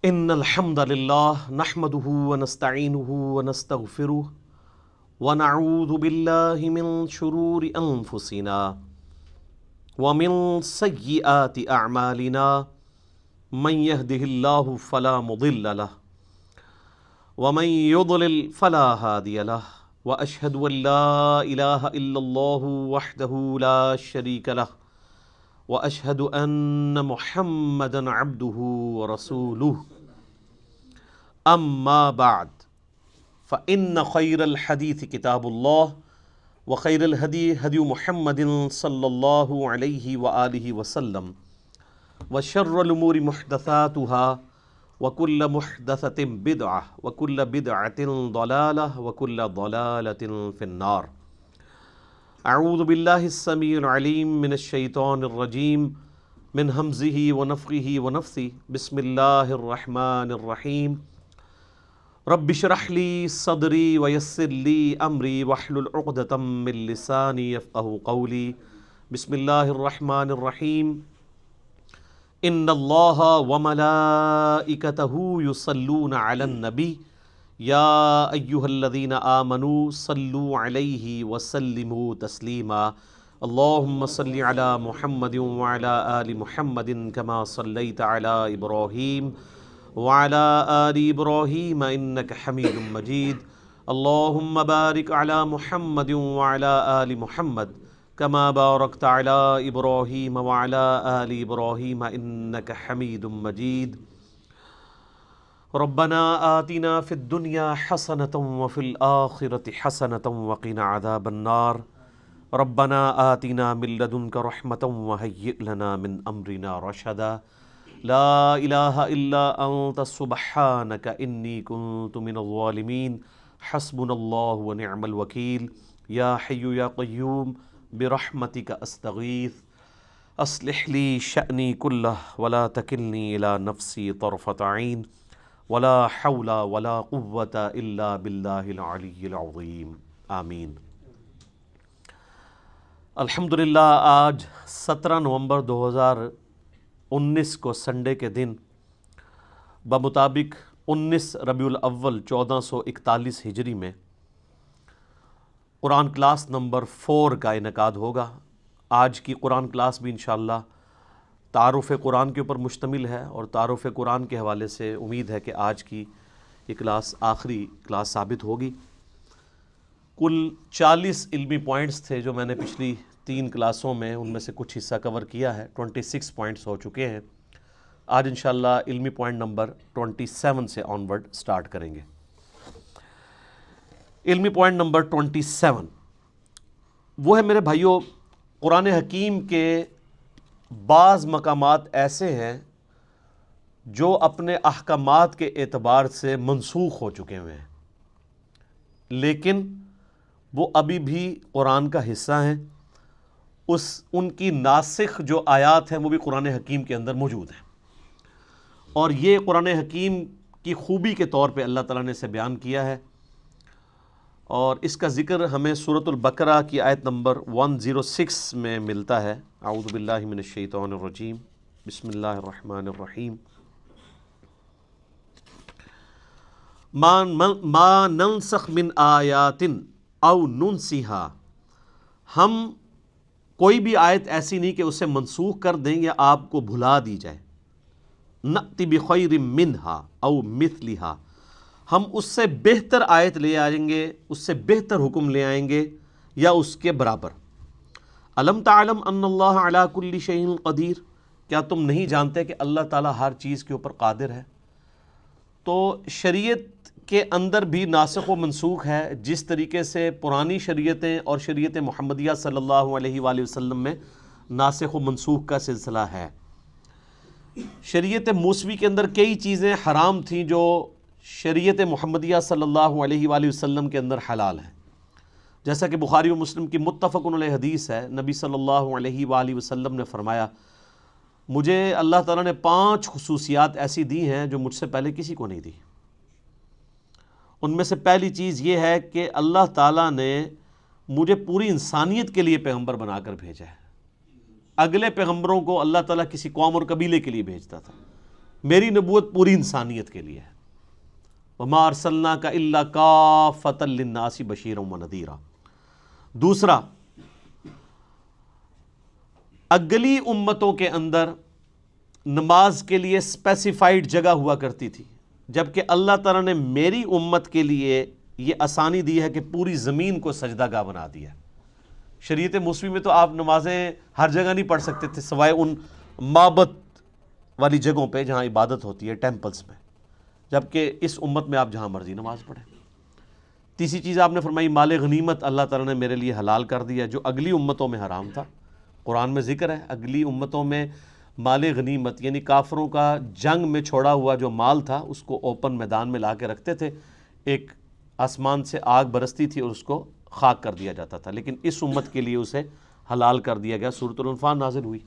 ان الحمد للہ نحمده ونستعینه ونستغفره ونعوذ باللہ من شرور انفسنا ومن سیئات اعمالنا من يهده اللہ فلا مضل له ومن يضلل فلا هادی له واشهد ان لا الہ الا اللہ وحدہ لا شریک له واشهد ان محمدا عبده ورسوله اما بعد فان خیر الحدیث کتاب اللہ وخیر الہدی ہدی محمد صلی اللہ علیہ وآلہ وسلم وشر الامور محدثاتها وکل محدثۃ بدعہ وکل بدعۃ ضلالہ وکل ضلالۃ فی النار۔ اعوذ باللہ السمیع العلیم من الشیطان الرجیم من ہمزہ ونفخہ ونفثہ بسم اللہ الرحمن الرحیم رب اشرح لی صدری ویسر لی امری واحلل عقدۃ من لسانی یفقہوا قولی۔ بسم اللہ الرحمن الرحیم ان اللہ وملائکتہ یصلون علی النبی یا ایہا الذین آمنوا صلوا علیہ وسلموا تسلیما۔ اللہم صل علی محمد وعلی آل محمد کما صلیت علی ابراہیم وعلی آل ابراہیم انک حمید مجید۔ اللہم بارک علی محمد وعلی آل محمد کما بارکت علی ابراہیم وعلی آل ابراہیم انک حمید مجید۔ ربنا آتنا فی الدنیا حسنۃ وفی الآخرۃ حسنۃ وقنا عذاب النار۔ ربنا آتنا من لدنک رحمۃ وہیئ لنا من امرنا رشدا۔ لا الہ الا انت سبحانک انی کنت من الظالمین۔ حسبنا اللہ ونعم الوکیل۔ یا حی یا قیوم برحمتک استغیث اصلح لی شأنی کلہ ولا تکلنی الی نفسی طرفۃ عین ولا حول ولا قوة الا باللہ العلی العظیم آمین۔ الحمدللہ آج 17 نومبر 2019 کو سنڈے کے دن بمطابق 19 ربیع الاول 1441 ہجری میں قرآن کلاس نمبر 4 کا انعقاد ہوگا۔ آج کی قرآن کلاس بھی انشاءاللہ تعارف قرآن کے اوپر مشتمل ہے، اور تعارف قرآن کے حوالے سے امید ہے کہ آج کی یہ کلاس آخری کلاس ثابت ہوگی۔ کل 40 علمی پوائنٹس تھے جو میں نے پچھلی 3 کلاسوں میں ان میں سے کچھ حصہ کور کیا ہے، 26 پوائنٹس ہو چکے ہیں۔ آج انشاءاللہ علمی پوائنٹ نمبر 27 سے آن ورڈ سٹارٹ کریں گے۔ علمی پوائنٹ نمبر 27 وہ ہے میرے بھائیوں، قرآن حکیم کے بعض مقامات ایسے ہیں جو اپنے احکامات کے اعتبار سے منسوخ ہو چکے ہوئے ہیں، لیکن وہ ابھی بھی قرآن کا حصہ ہیں۔ ان کی ناسخ جو آیات ہیں وہ بھی قرآن حکیم کے اندر موجود ہیں، اور یہ قرآن حکیم کی خوبی کے طور پہ اللہ تعالیٰ نے اسے بیان کیا ہے، اور اس کا ذکر ہمیں سورۃ البقرہ کی آیت نمبر 106 میں ملتا ہے۔ اعوذ باللہ من الشیطان الرجیم بسم اللہ الرحمن الرحیم ما ننسخ من آیات او ننسیہا، ہم کوئی بھی آیت ایسی نہیں کہ اسے منسوخ کر دیں یا آپ کو بھلا دی جائے۔ نأتی بخیر منہا او مثلہا، ہم اس سے بہتر آیت لے آئیں گے، اس سے بہتر حکم لے آئیں گے یا اس کے برابر۔ الم تعلم ان اللہ علی کل شیء قدیر، کیا تم نہیں جانتے کہ اللہ تعالیٰ ہر چیز کے اوپر قادر ہے؟ تو شریعت کے اندر بھی ناسخ و منسوخ ہے، جس طریقے سے پرانی شریعتیں اور شریعت محمدیہ صلی اللہ علیہ وآلہ وسلم میں ناسخ و منسوخ کا سلسلہ ہے۔ شریعت موسوی کے اندر کئی چیزیں حرام تھیں جو شریعت محمدیہ صلی اللہ علیہ وآلہ وسلم کے اندر حلال ہے، جیسا کہ بخاری و مسلم کی متفق علیہ حدیث ہے۔ نبی صلی اللہ علیہ وآلہ وسلم نے فرمایا، مجھے اللہ تعالیٰ نے 5 خصوصیات ایسی دی ہیں جو مجھ سے پہلے کسی کو نہیں دی۔ ان میں سے پہلی چیز یہ ہے کہ اللہ تعالیٰ نے مجھے پوری انسانیت کے لیے پیغمبر بنا کر بھیجا ہے۔ اگلے پیغمبروں کو اللہ تعالیٰ کسی قوم اور قبیلے کے لیے بھیجتا تھا، میری نبوت پوری انسانیت کے لیے ہے. وما ارسلناک الا کافۃ للناس بشیرا ونذیرا. دوسرا، اگلی امتوں کے اندر نماز کے لیے اسپیسیفائڈ جگہ ہوا کرتی تھی، جبکہ اللہ تعالیٰ نے میری امت کے لیے یہ آسانی دی ہے کہ پوری زمین کو سجدہ گاہ بنا دیا. شریعت موسوی میں تو آپ نمازیں ہر جگہ نہیں پڑھ سکتے تھے سوائے ان معبد والی جگہوں پہ جہاں عبادت ہوتی ہے، ٹیمپلز میں، جبکہ اس امت میں آپ جہاں مرضی نماز پڑھیں. تیسری چیز آپ نے فرمائی مال غنیمت اللہ تعالیٰ نے میرے لیے حلال کر دیا جو اگلی امتوں میں حرام تھا. قرآن میں ذکر ہے اگلی امتوں میں مال غنیمت یعنی کافروں کا جنگ میں چھوڑا ہوا جو مال تھا اس کو اوپن میدان میں لا کے رکھتے تھے، ایک آسمان سے آگ برستی تھی اور اس کو خاک کر دیا جاتا تھا، لیکن اس امت کے لیے اسے حلال کر دیا گیا. سورۃ الانفال نازل ہوئی.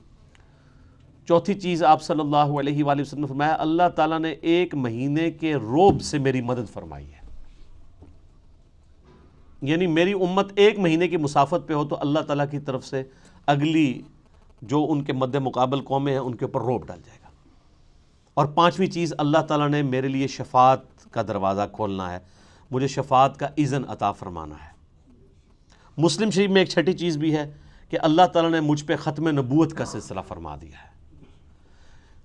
چوتھی چیز آپ صلی اللہ علیہ وآلہ وسلم نے فرمایا اللہ تعالیٰ نے ایک مہینے کے روب سے میری مدد فرمائی ہے. یعنی میری امت ایک مہینے کی مسافت پہ ہو تو اللہ تعالیٰ کی طرف سے اگلی جو ان کے مد مقابل قومیں ہیں ان کے اوپر روب ڈال جائے گا. اور پانچویں چیز اللہ تعالیٰ نے میرے لیے شفاعت کا دروازہ کھولنا ہے، مجھے شفاعت کا اذن عطا فرمانا ہے. مسلم شریف میں ایک چھٹی چیز بھی ہے کہ اللہ تعالیٰ نے مجھ پہ ختم نبوت کا سلسلہ فرما دیا ہے.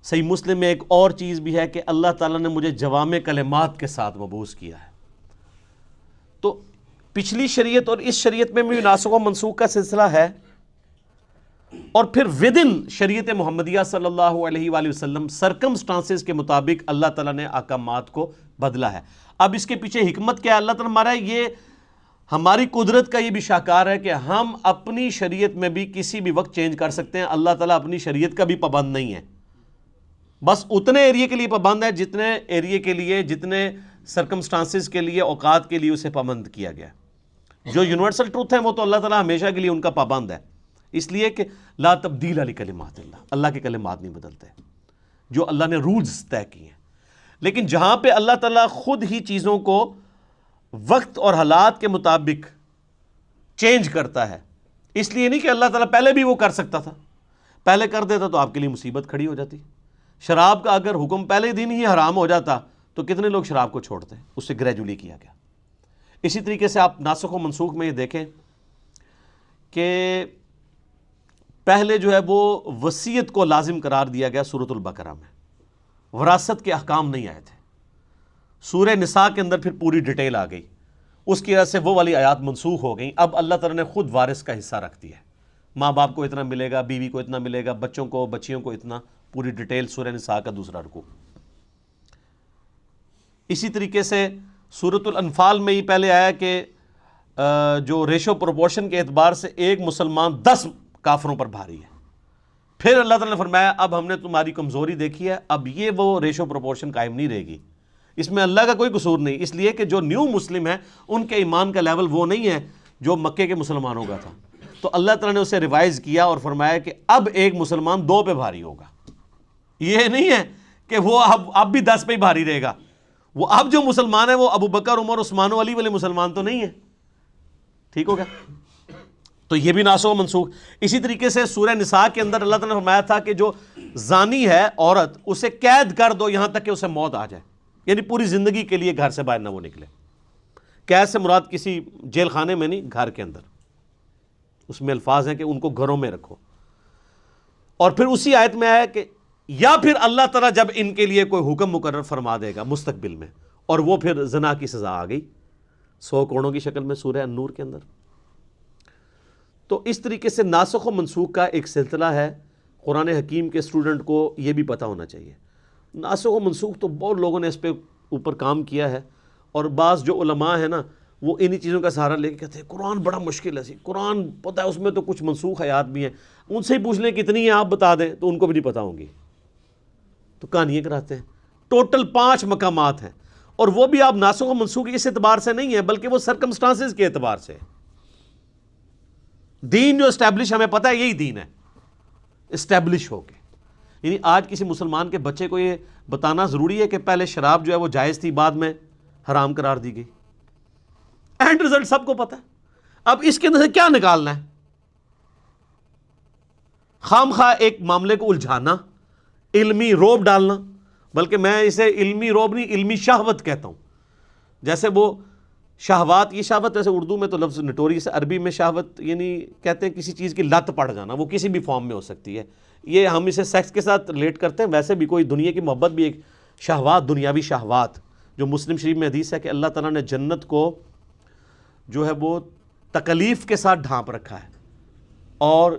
صحیح مسلم میں ایک اور چیز بھی ہے کہ اللہ تعالیٰ نے مجھے جوامع کلمات کے ساتھ مبعوث کیا ہے. تو پچھلی شریعت اور اس شریعت میں بھی ناسخ و منسوخ کا سلسلہ ہے، اور پھر ودن شریعت محمدیہ صلی اللہ علیہ وآلہ وسلم سرکمسٹانسز کے مطابق اللہ تعالیٰ نے احکامات کو بدلا ہے. اب اس کے پیچھے حکمت کیا ہے اللہ تعالیٰ ہمارا یہ ہماری قدرت کا یہ بھی شاہکار ہے کہ ہم اپنی شریعت میں بھی کسی بھی وقت چینج کر سکتے ہیں. اللہ تعالیٰ اپنی شریعت کا بھی پابند نہیں ہے، بس اتنے ایریے کے لیے پابند ہے جتنے ایریے کے لیے، جتنے سرکمسٹانسز کے لیے، اوقات کے لیے اسے پابند کیا گیا. جو یونیورسل ٹروتھ ہیں وہ تو اللہ تعالیٰ ہمیشہ کے لیے ان کا پابند ہے، اس لیے کہ لا تبدیل لکلمات اللہ، اللہ کے کلمات نہیں بدلتے، جو اللہ نے رولز طے کیے ہیں. لیکن جہاں پہ اللہ تعالیٰ خود ہی چیزوں کو وقت اور حالات کے مطابق چینج کرتا ہے، اس لیے نہیں کہ اللہ تعالیٰ پہلے بھی وہ کر سکتا تھا، پہلے کر دیتا تو آپ کے لیے مصیبت کھڑی ہو جاتی. شراب کا اگر حکم پہلے دن ہی حرام ہو جاتا تو کتنے لوگ شراب کو چھوڑتے، اس سے گریجولی کیا گیا. اسی طریقے سے آپ ناسخ و منسوخ میں یہ دیکھیں کہ پہلے جو ہے وہ وصیت کو لازم قرار دیا گیا سورۃ البقرہ میں، وراثت کے احکام نہیں آئے تھے. سورہ نساء کے اندر پھر پوری ڈیٹیل آ گئی، اس کی وجہ سے وہ والی آیات منسوخ ہو گئیں. اب اللہ تعالیٰ نے خود وارث کا حصہ رکھ دیا ہے، ماں باپ کو اتنا ملے گا، بیوی کو اتنا ملے گا، بچوں کو بچیوں کو اتنا، پوری ڈیٹیل سورہ نساء کا دوسرا رکوع. اسی طریقے سے سورۃ الانفال میں ہی پہلے آیا کہ جو ریشو پروپورشن کے اعتبار سے ایک مسلمان 10 کافروں پر بھاری ہے. پھر اللہ تعالیٰ نے فرمایا اب ہم نے تمہاری کمزوری دیکھی ہے، اب یہ وہ ریشو پروپورشن قائم نہیں رہے گی. اس میں اللہ کا کوئی قصور نہیں، اس لیے کہ جو نیو مسلم ہیں ان کے ایمان کا لیول وہ نہیں ہے جو مکے کے مسلمانوں کا تھا. تو اللہ تعالیٰ نے اسے ریوائز کیا اور فرمایا کہ اب ایک مسلمان 2 پہ بھاری ہوگا. یہ نہیں ہے کہ وہ اب بھی 10 پہ ہی بھاری رہے گا. وہ اب جو مسلمان ہیں وہ ابو بکر، عمر، عثمان و علی والے مسلمان تو نہیں ہیں. ٹھیک ہو گیا؟ تو یہ بھی ناسخ و منسوخ. اسی طریقے سے سورہ نساء کے اندر اللہ تعالیٰ نے فرمایا تھا کہ جو زانی ہے عورت اسے قید کر دو یہاں تک کہ اسے موت آ جائے، یعنی پوری زندگی کے لیے گھر سے باہر نہ وہ نکلے. قید سے مراد کسی جیل خانے میں نہیں، گھر کے اندر. اس میں الفاظ ہیں کہ ان کو گھروں میں رکھو. اور پھر اسی آیت میں آیا کہ یا پھر اللہ تعالیٰ جب ان کے لیے کوئی حکم مقرر فرما دے گا مستقبل میں، اور وہ پھر زنا کی سزا آ گئی 100 کوڑوں کی شکل میں سورہ النور کے اندر. تو اس طریقے سے ناسخ و منسوخ کا ایک سلسلہ ہے. قرآن حکیم کے اسٹوڈنٹ کو یہ بھی پتہ ہونا چاہیے. ناسخ و منسوخ تو بہت لوگوں نے اس پہ اوپر کام کیا ہے، اور بعض جو علماء ہیں نا وہ انہی چیزوں کا سہارا لے کے کہتے ہیں قرآن بڑا مشکل ہے. قرآن پتہ ہے اس میں تو کچھ منسوخ آیات بھی ہیں، ان سے ہی پوچھ لیں کتنی ہیں آپ بتا دیں تو ان کو بھی نہیں پتہ ہوں گی. تو کہانیاں کراتے ہیں. ٹوٹل 5 مقامات ہیں، اور وہ بھی آپ ناسخ و منسوخ اس اعتبار سے نہیں ہے بلکہ وہ سرکمسٹانسز کے اعتبار سے. دین جو اسٹیبلش ہمیں پتہ ہے یہی دین ہے، اسٹیبلش ہو کے. یعنی آج کسی مسلمان کے بچے کو یہ بتانا ضروری ہے کہ پہلے شراب جو ہے وہ جائز تھی، بعد میں حرام قرار دی گئی. اینڈ رزلٹ سب کو پتہ ہے. اب اس کے اندر سے کیا نکالنا ہے؟ خام خواہ ایک معاملے کو الجھانا، علمی روب ڈالنا، بلکہ میں اسے علمی رعب نہیں، علمی شہوت کہتا ہوں. جیسے وہ شہوات، یہ شہوت ایسے اردو میں تو لفظ نٹوریس، عربی میں شہوت یعنی کہتے ہیں کسی چیز کی لت پڑ جانا، وہ کسی بھی فارم میں ہو سکتی ہے. یہ ہم اسے سیکس کے ساتھ ریلیٹ کرتے ہیں، ویسے بھی کوئی دنیا کی محبت بھی ایک شہوات، دنیاوی شہوات. جو مسلم شریف میں حدیث ہے کہ اللہ تعالیٰ نے جنت کو جو ہے وہ تکلیف کے ساتھ ڈھانپ رکھا ہے اور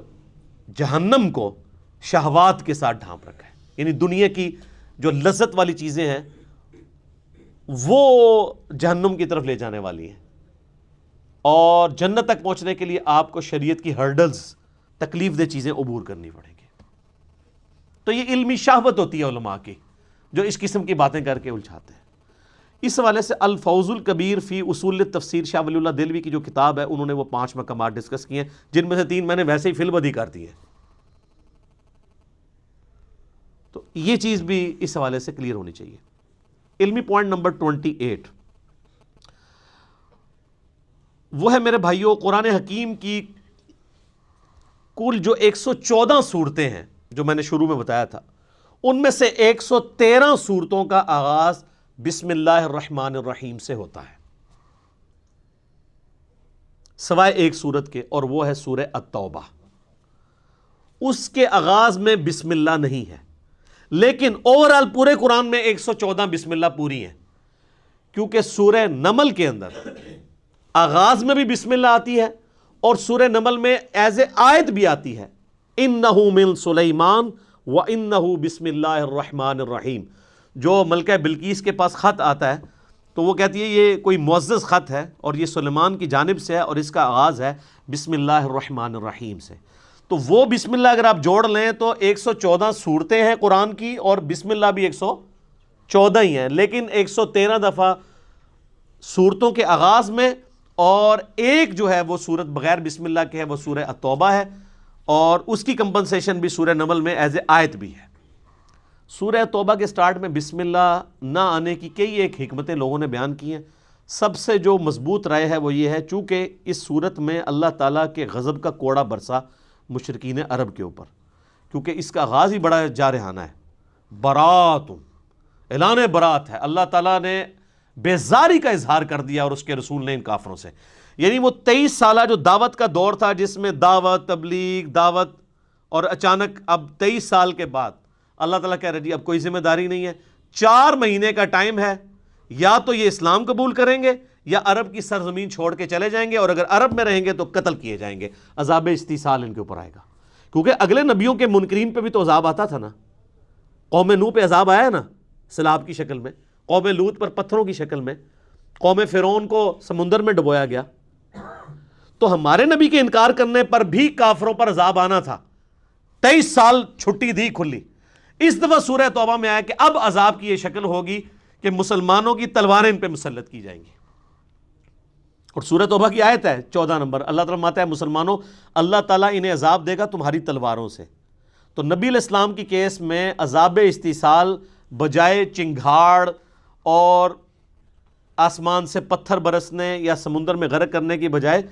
جہنم کو شہوات کے ساتھ ڈھانپ رکھا ہے. یعنی دنیا کی جو لذت والی چیزیں ہیں وہ جہنم کی طرف لے جانے والی ہیں، اور جنت تک پہنچنے کے لیے آپ کو شریعت کی ہرڈلز، تکلیف دہ چیزیں عبور کرنی پڑیں گی. تو یہ علمی شہوت ہوتی ہے علماء کی، جو اس قسم کی باتیں کر کے الجھاتے ہیں. اس حوالے سے الفوز الکبیر فی اصول تفسیر شاہ ولی اللہ دہلوی کی جو کتاب ہے، انہوں نے وہ 5 مقامات ڈسکس کیے ہیں، جن میں سے 3 میں نے ویسے ہی فی البدی کر دی ہے. تو یہ چیز بھی اس حوالے سے کلیئر ہونی چاہیے. علمی پوائنٹ نمبر 28 وہ ہے میرے بھائیوں، قرآن حکیم کی کل جو 114 صورتیں ہیں جو میں نے شروع میں بتایا تھا، ان میں سے 113 صورتوں کا آغاز بسم اللہ الرحمن الرحیم سے ہوتا ہے، سوائے ایک صورت کے، اور وہ ہے سورہ التوبہ. اس کے آغاز میں بسم اللہ نہیں ہے، لیکن اوورال پورے قرآن میں 114 بسم اللہ پوری ہیں، کیونکہ سورہ نمل کے اندر آغاز میں بھی بسم اللہ آتی ہے، اور سورہ نمل میں ایز اے آیت بھی آتی ہے، اِنَّهُ مِن سُلَيْمَانَ وَإِنَّهُ بسم اللہ الرحمن الرحیم. جو ملکہ بلقیس کے پاس خط آتا ہے تو وہ کہتی ہے یہ کوئی معزز خط ہے اور یہ سلیمان کی جانب سے ہے، اور اس کا آغاز ہے بسم اللہ الرحمن الرحیم سے. تو وہ بسم اللہ اگر آپ جوڑ لیں تو 114 صورتیں ہیں قرآن کی، اور بسم اللہ بھی 114 ہی ہیں، لیکن 113 دفعہ صورتوں کے آغاز میں، اور ایک جو ہے وہ صورت بغیر بسم اللہ کے ہے، وہ سورہ التوبہ ہے، اور اس کی کمپنسیشن بھی سورہ نمل میں ایز اے آیت بھی ہے. سورہ توبہ کے سٹارٹ میں بسم اللہ نہ آنے کی کئی ایک حکمتیں لوگوں نے بیان کی ہیں. سب سے جو مضبوط رائے ہے وہ یہ ہے، چونکہ اس صورت میں اللہ تعالیٰ کے غضب کا کوڑا برسا مشرکین عرب کے اوپر، کیونکہ اس کا آغاز ہی بڑا جارحانہ ہے. برات، اعلان برات ہے، اللہ تعالیٰ نے بیزاری کا اظہار کر دیا اور اس کے رسول نے ان کافروں سے. یعنی وہ 23 سالہ جو دعوت کا دور تھا، جس میں دعوت، تبلیغ، دعوت، اور اچانک اب 23 سال کے بعد اللہ تعالیٰ کہہ رہے جی اب کوئی ذمہ داری نہیں ہے، 4 مہینے کا ٹائم ہے، یا تو یہ اسلام قبول کریں گے یا عرب کی سرزمین چھوڑ کے چلے جائیں گے، اور اگر عرب میں رہیں گے تو قتل کیے جائیں گے. عذاب استیصال ان کے اوپر آئے گا، کیونکہ اگلے نبیوں کے منکرین پہ بھی تو عذاب آتا تھا نا. قوم نوح پہ عذاب آیا نا سیلاب کی شکل میں، قوم لوط پر پتھروں کی شکل میں، قوم فرعون کو سمندر میں ڈبویا گیا. تو ہمارے نبی کے انکار کرنے پر بھی کافروں پر عذاب آنا تھا. 23 سال چھٹی دی کھلی. اس دفعہ سورہ توبہ میں آیا کہ اب عذاب کی یہ شکل ہوگی کہ مسلمانوں کی تلواریں ان پہ مسلط کی جائیں گی. اور سورہ توبہ کی آیت ہے 14 نمبر، اللہ تعالیٰ فرماتا ہے مسلمانوں اللہ تعالیٰ انہیں عذاب دے گا تمہاری تلواروں سے. تو نبی علیہ السلام کی کیس میں عذاب استیصال بجائے چنگھاڑ اور آسمان سے پتھر برسنے یا سمندر میں غرق کرنے کی بجائے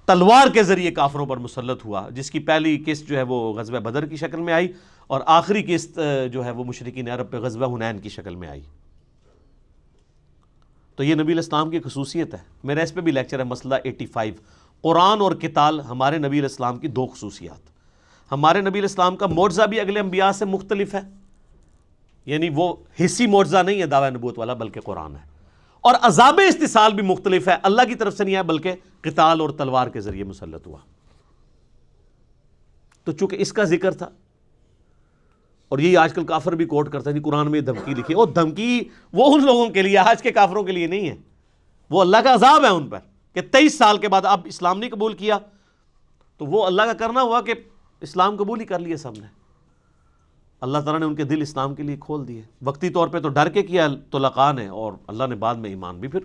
تلوار کے ذریعے کافروں پر مسلط ہوا، جس کی پہلی قسط جو ہے وہ غزوہ بدر کی شکل میں آئی، اور آخری قسط جو ہے وہ مشرکین عرب پہ غزوہ حنین کی شکل میں آئی. تو یہ نبی علیہ السلام کی خصوصیت ہے. میرا اس پہ بھی لیکچر ہے، مسئلہ 85، قرآن اور قتال ہمارے نبی علیہ السلام کی 2 خصوصیات. ہمارے نبی علیہ السلام کا معجزہ بھی اگلے انبیاء سے مختلف ہے، یعنی وہ حصی معجزہ نہیں ہے دعوی نبوت والا، بلکہ قرآن ہے. اور عذاب استیصال بھی مختلف ہے، اللہ کی طرف سے نہیں ہے بلکہ قتال اور تلوار کے ذریعے مسلط ہوا. تو چونکہ اس کا ذکر تھا، اور یہی آج کل کافر بھی کوٹ کرتا ہے کہ قرآن میں یہ دھمکی لکھی، وہ دھمکی وہ ان لوگوں کے لیے، آج کے کافروں کے لیے نہیں ہے. وہ اللہ کا عذاب ہے ان پر کہ 23 سال کے بعد اب اسلام نہیں قبول کیا، تو وہ اللہ کا کرنا ہوا کہ اسلام قبول ہی کر لیے سب نے. اللہ تعالیٰ نے ان کے دل اسلام کے لیے کھول دیے. وقتی طور پہ تو ڈر کے کیا تو لقاء نے، اور اللہ نے بعد میں ایمان بھی پھر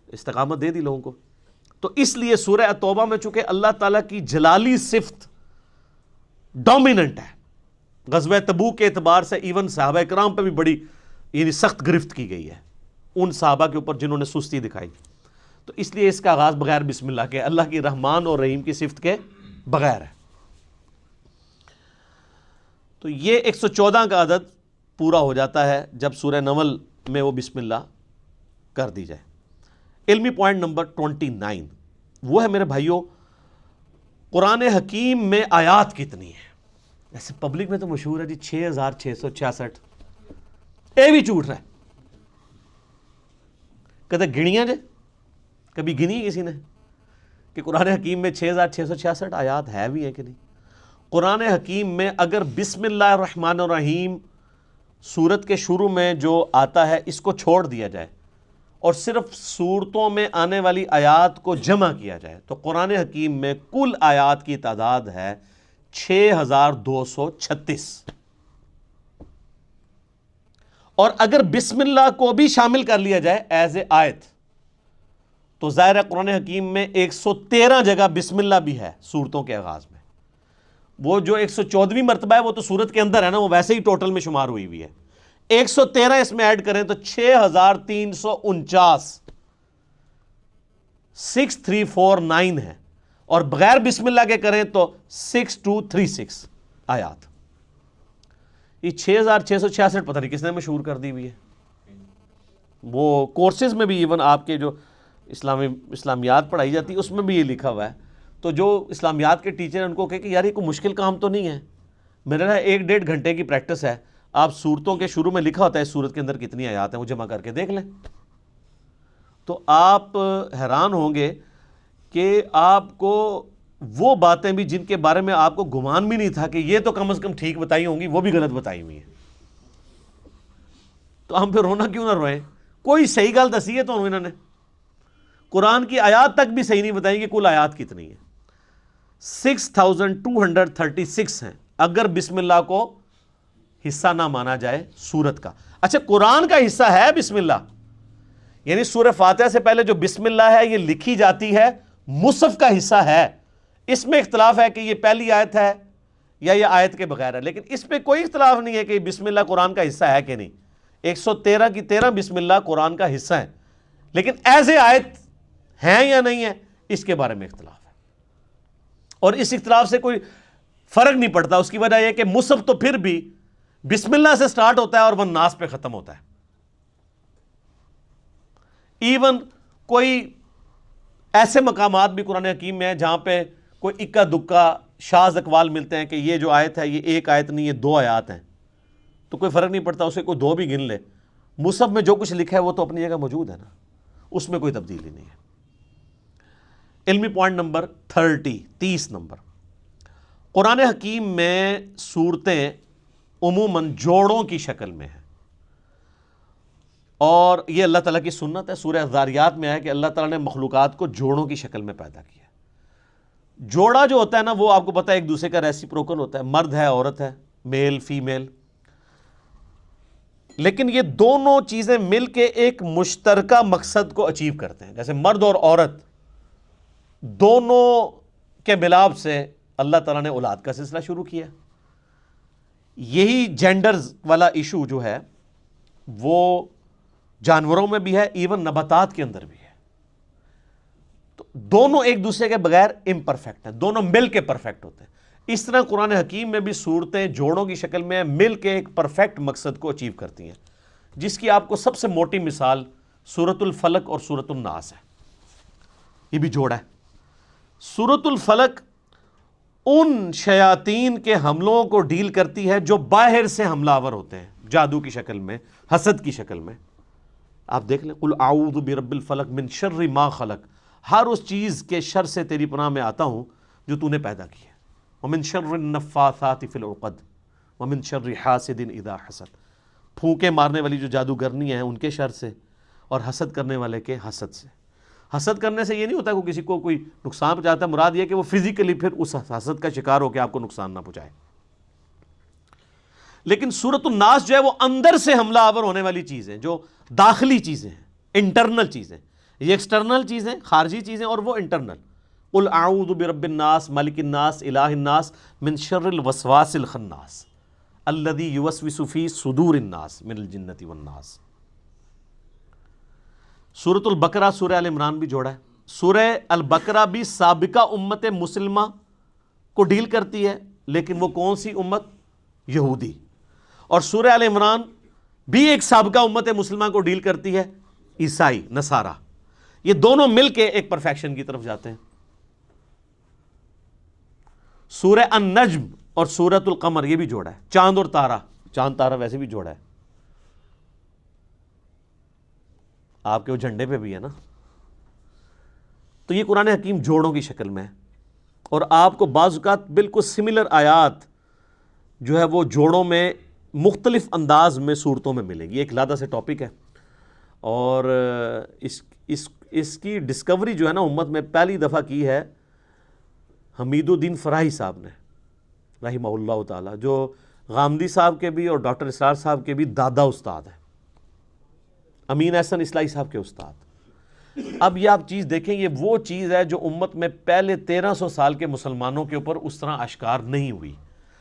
استقامت دے دی لوگوں کو. تو اس لیے سورہ توبہ میں چونکہ اللہ تعالیٰ کی جلالی صفت ڈومیننٹ ہے، غزوہ تبوک کے اعتبار سے ایون صحابہ کرام پہ بھی بڑی یعنی سخت گرفت کی گئی ہے، ان صحابہ کے اوپر جنہوں نے سستی دکھائی. تو اس لیے اس کا آغاز بغیر بسم اللہ کے، اللہ کی رحمان اور رحیم کی صفت کے بغیر ہے. تو یہ 114 کا عدد پورا ہو جاتا ہے جب سورہ نمل میں وہ بسم اللہ کر دی جائے۔ علمی پوائنٹ نمبر 29 وہ ہے میرے بھائیوں، قرآن حکیم میں آیات کتنی ہیں؟ ایسے پبلک میں تو مشہور ہے جی 6666، اے بھی جھوٹ رہا ہے، کہتے گنیاں جے، کبھی گنی کسی نے کہ قرآن حکیم میں 6666 آیات ہے بھی ہیں کہ نہیں؟ قرآن حکیم میں اگر بسم اللہ الرحمن الرحیم سورت کے شروع میں جو آتا ہے اس کو چھوڑ دیا جائے اور صرف سورتوں میں آنے والی آیات کو جمع کیا جائے تو قرآن حکیم میں کل آیات کی تعداد ہے 6236۔ اور اگر بسم اللہ کو بھی شامل کر لیا جائے ایز اے آیت تو ظاہر ہے قرآن حکیم میں 113 جگہ بسم اللہ بھی ہے سورتوں کے آغاز میں۔ وہ جو 114ویں مرتبہ ہے وہ تو سورت کے اندر ہے نا، وہ ویسے ہی ٹوٹل میں شمار ہوئی ہوئی ہے، 113 اس میں ایڈ کریں تو 6349 6349 ہے، اور بغیر بسم اللہ کے کریں تو 6236 آیات۔ یہ 6666 پتہ نہیں کس نے مشہور کر دی ہوئی ہے۔ وہ کورسز میں بھی ایون آپ کے جو اسلامیات پڑھائی جاتی ہے اس میں بھی یہ لکھا ہوا ہے، تو جو اسلامیات کے ٹیچر ہیں ان کو کہے کہ یار یہ کوئی مشکل کام تو نہیں ہے، میرے نا 1-1.5 گھنٹے کی پریکٹس ہے، آپ سورتوں کے شروع میں لکھا ہوتا ہے سورت کے اندر کتنی آیات ہیں وہ جمع کر کے دیکھ لیں، تو آپ حیران ہوں گے کہ آپ کو وہ باتیں بھی جن کے بارے میں آپ کو گمان بھی نہیں تھا کہ یہ تو کم از کم ٹھیک بتائی ہوں گی، وہ بھی غلط بتائی ہوئی ہیں۔ تو ہم پھر رونا کیوں نہ روئیں؟ کوئی صحیح گل دسی ہے تو انہوں نے قرآن کی آیات تک بھی صحیح نہیں بتائیں کہ کل آیات کتنی ہیں، 6236 ہیں اگر بسم اللہ کو حصہ نہ مانا جائے سورت کا۔ اچھا قرآن کا حصہ ہے بسم اللہ، یعنی سورہ فاتحہ سے پہلے جو بسم اللہ ہے یہ لکھی جاتی ہے، مصحف کا حصہ ہے۔ اس میں اختلاف ہے کہ یہ پہلی آیت ہے یا یہ آیت کے بغیر ہے، لیکن اس پہ کوئی اختلاف نہیں ہے کہ بسم اللہ قرآن کا حصہ ہے کہ نہیں۔ 113 کی 13 بسم اللہ قرآن کا حصہ ہے، لیکن ایز اے آیت ہیں یا نہیں ہے اس کے بارے میں اختلاف ہے، اور اس اختلاف سے کوئی فرق نہیں پڑتا۔ اس کی وجہ یہ کہ مصحف تو پھر بھی بسم اللہ سے سٹارٹ ہوتا ہے اور والناس پہ ختم ہوتا ہے۔ ایون کوئی ایسے مقامات بھی قرآن حکیم میں ہیں جہاں پہ کوئی اکا دکا شاذ اقوال ملتے ہیں کہ یہ جو آیت ہے یہ ایک آیت نہیں، یہ 2 آیات ہیں، تو کوئی فرق نہیں پڑتا، اسے کوئی 2 بھی گن لے، مصحف میں جو کچھ لکھا ہے وہ تو اپنی جگہ موجود ہے نا، اس میں کوئی تبدیلی نہیں ہے۔ علمی پوائنٹ نمبر 30 نمبر، قرآن حکیم میں صورتیں عموماً جوڑوں کی شکل میں ہیں، اور یہ اللہ تعالیٰ کی سنت ہے۔ سورہ الذاریات میں ہے کہ اللہ تعالیٰ نے مخلوقات کو جوڑوں کی شکل میں پیدا کیا۔ جوڑا جو ہوتا ہے نا وہ آپ کو پتہ ہے ایک دوسرے کا ریسیپروکل ہوتا ہے، مرد ہے عورت ہے، میل فیمیل، لیکن یہ دونوں چیزیں مل کے ایک مشترکہ مقصد کو اچیو کرتے ہیں۔ جیسے مرد اور عورت دونوں کے ملاپ سے اللہ تعالیٰ نے اولاد کا سلسلہ شروع کیا۔ یہی جینڈرز والا ایشو جو ہے وہ جانوروں میں بھی ہے، ایون نباتات کے اندر بھی ہے۔ تو دونوں ایک دوسرے کے بغیر امپرفیکٹ ہیں، دونوں مل کے پرفیکٹ ہوتے ہیں۔ اس طرح قرآن حکیم میں بھی صورتیں جوڑوں کی شکل میں مل کے ایک پرفیکٹ مقصد کو اچیو کرتی ہیں، جس کی آپ کو سب سے موٹی مثال سورۃ الفلق اور سورۃ الناس ہے۔ یہ بھی جوڑا ہے۔ سورۃ الفلق ان شیاطین کے حملوں کو ڈیل کرتی ہے جو باہر سے حملہ آور ہوتے ہیں، جادو کی شکل میں، حسد کی شکل میں۔ آپ دیکھ لیں، قل اعوذ برب الفلق من شر ما خلق، ہر اس چیز کے شر سے تیری پناہ میں آتا ہوں جو تو نے پیدا کی ہے۔ ومن شر النفاثات فی العقد ومن شر حاسد اذا حسد، پھونکے مارنے والی جو جادوگرنی ہیں ان کے شر سے، اور حسد کرنے والے کے حسد سے۔ حسد کرنے سے یہ نہیں ہوتا کہ کسی کو کوئی نقصان پہنچاتا ہے، مراد یہ کہ وہ فزیکلی پھر اس حسد کا شکار ہو کے آپ کو نقصان نہ پہنچائے۔ لیکن سورۃ الناس جو ہے وہ اندر سے حملہ آور ہونے والی چیز ہے، جو داخلی چیزیں ہیں، انٹرنل چیزیں۔ یہ ایکسٹرنل چیزیں، خارجی چیزیں، اور وہ انٹرنل۔ قل اعوذ برب الناس ملک الناس الہ الناس من شر الوسواس الخناس الذی یوسوس فی صدور الناس من الجنۃ والناس۔ سورۃ البقرہ سورہ ال عمران بھی جوڑا ہے۔ سورہ البقرہ بھی سابقہ امت مسلمہ کو ڈیل کرتی ہے، لیکن وہ کون سی امت؟ یہودی۔ اور سورہ آل عمران بھی ایک سابقہ امت مسلمہ کو ڈیل کرتی ہے، عیسائی نصارہ، یہ دونوں مل کے ایک پرفیکشن کی طرف جاتے ہیں۔ سورہ النجم اور سورۃ القمر یہ بھی جوڑا ہے، چاند اور تارہ، چاند تارہ ویسے بھی جوڑا ہے، آپ کے وہ جھنڈے پہ بھی ہے نا۔ تو یہ قرآن حکیم جوڑوں کی شکل میں ہے، اور آپ کو بعض اوقات بالکل سملر آیات جو ہے وہ جوڑوں میں مختلف انداز میں صورتوں میں ملیں گی۔ ایک علیحدہ سے ٹاپک ہے، اور اس کی ڈسکوری جو ہے نا امت میں پہلی دفعہ کی ہے حمید الدین فراہی صاحب نے رحمہ اللہ تعالی، جو غامدی صاحب کے بھی اور ڈاکٹر اسرار صاحب کے بھی دادا استاد ہیں، امین احسن اصلاحی صاحب کے استاد۔ اب یہ آپ چیز دیکھیں، یہ وہ چیز ہے جو امت میں پہلے 1300 سال کے مسلمانوں کے اوپر اس طرح اشکار نہیں ہوئی،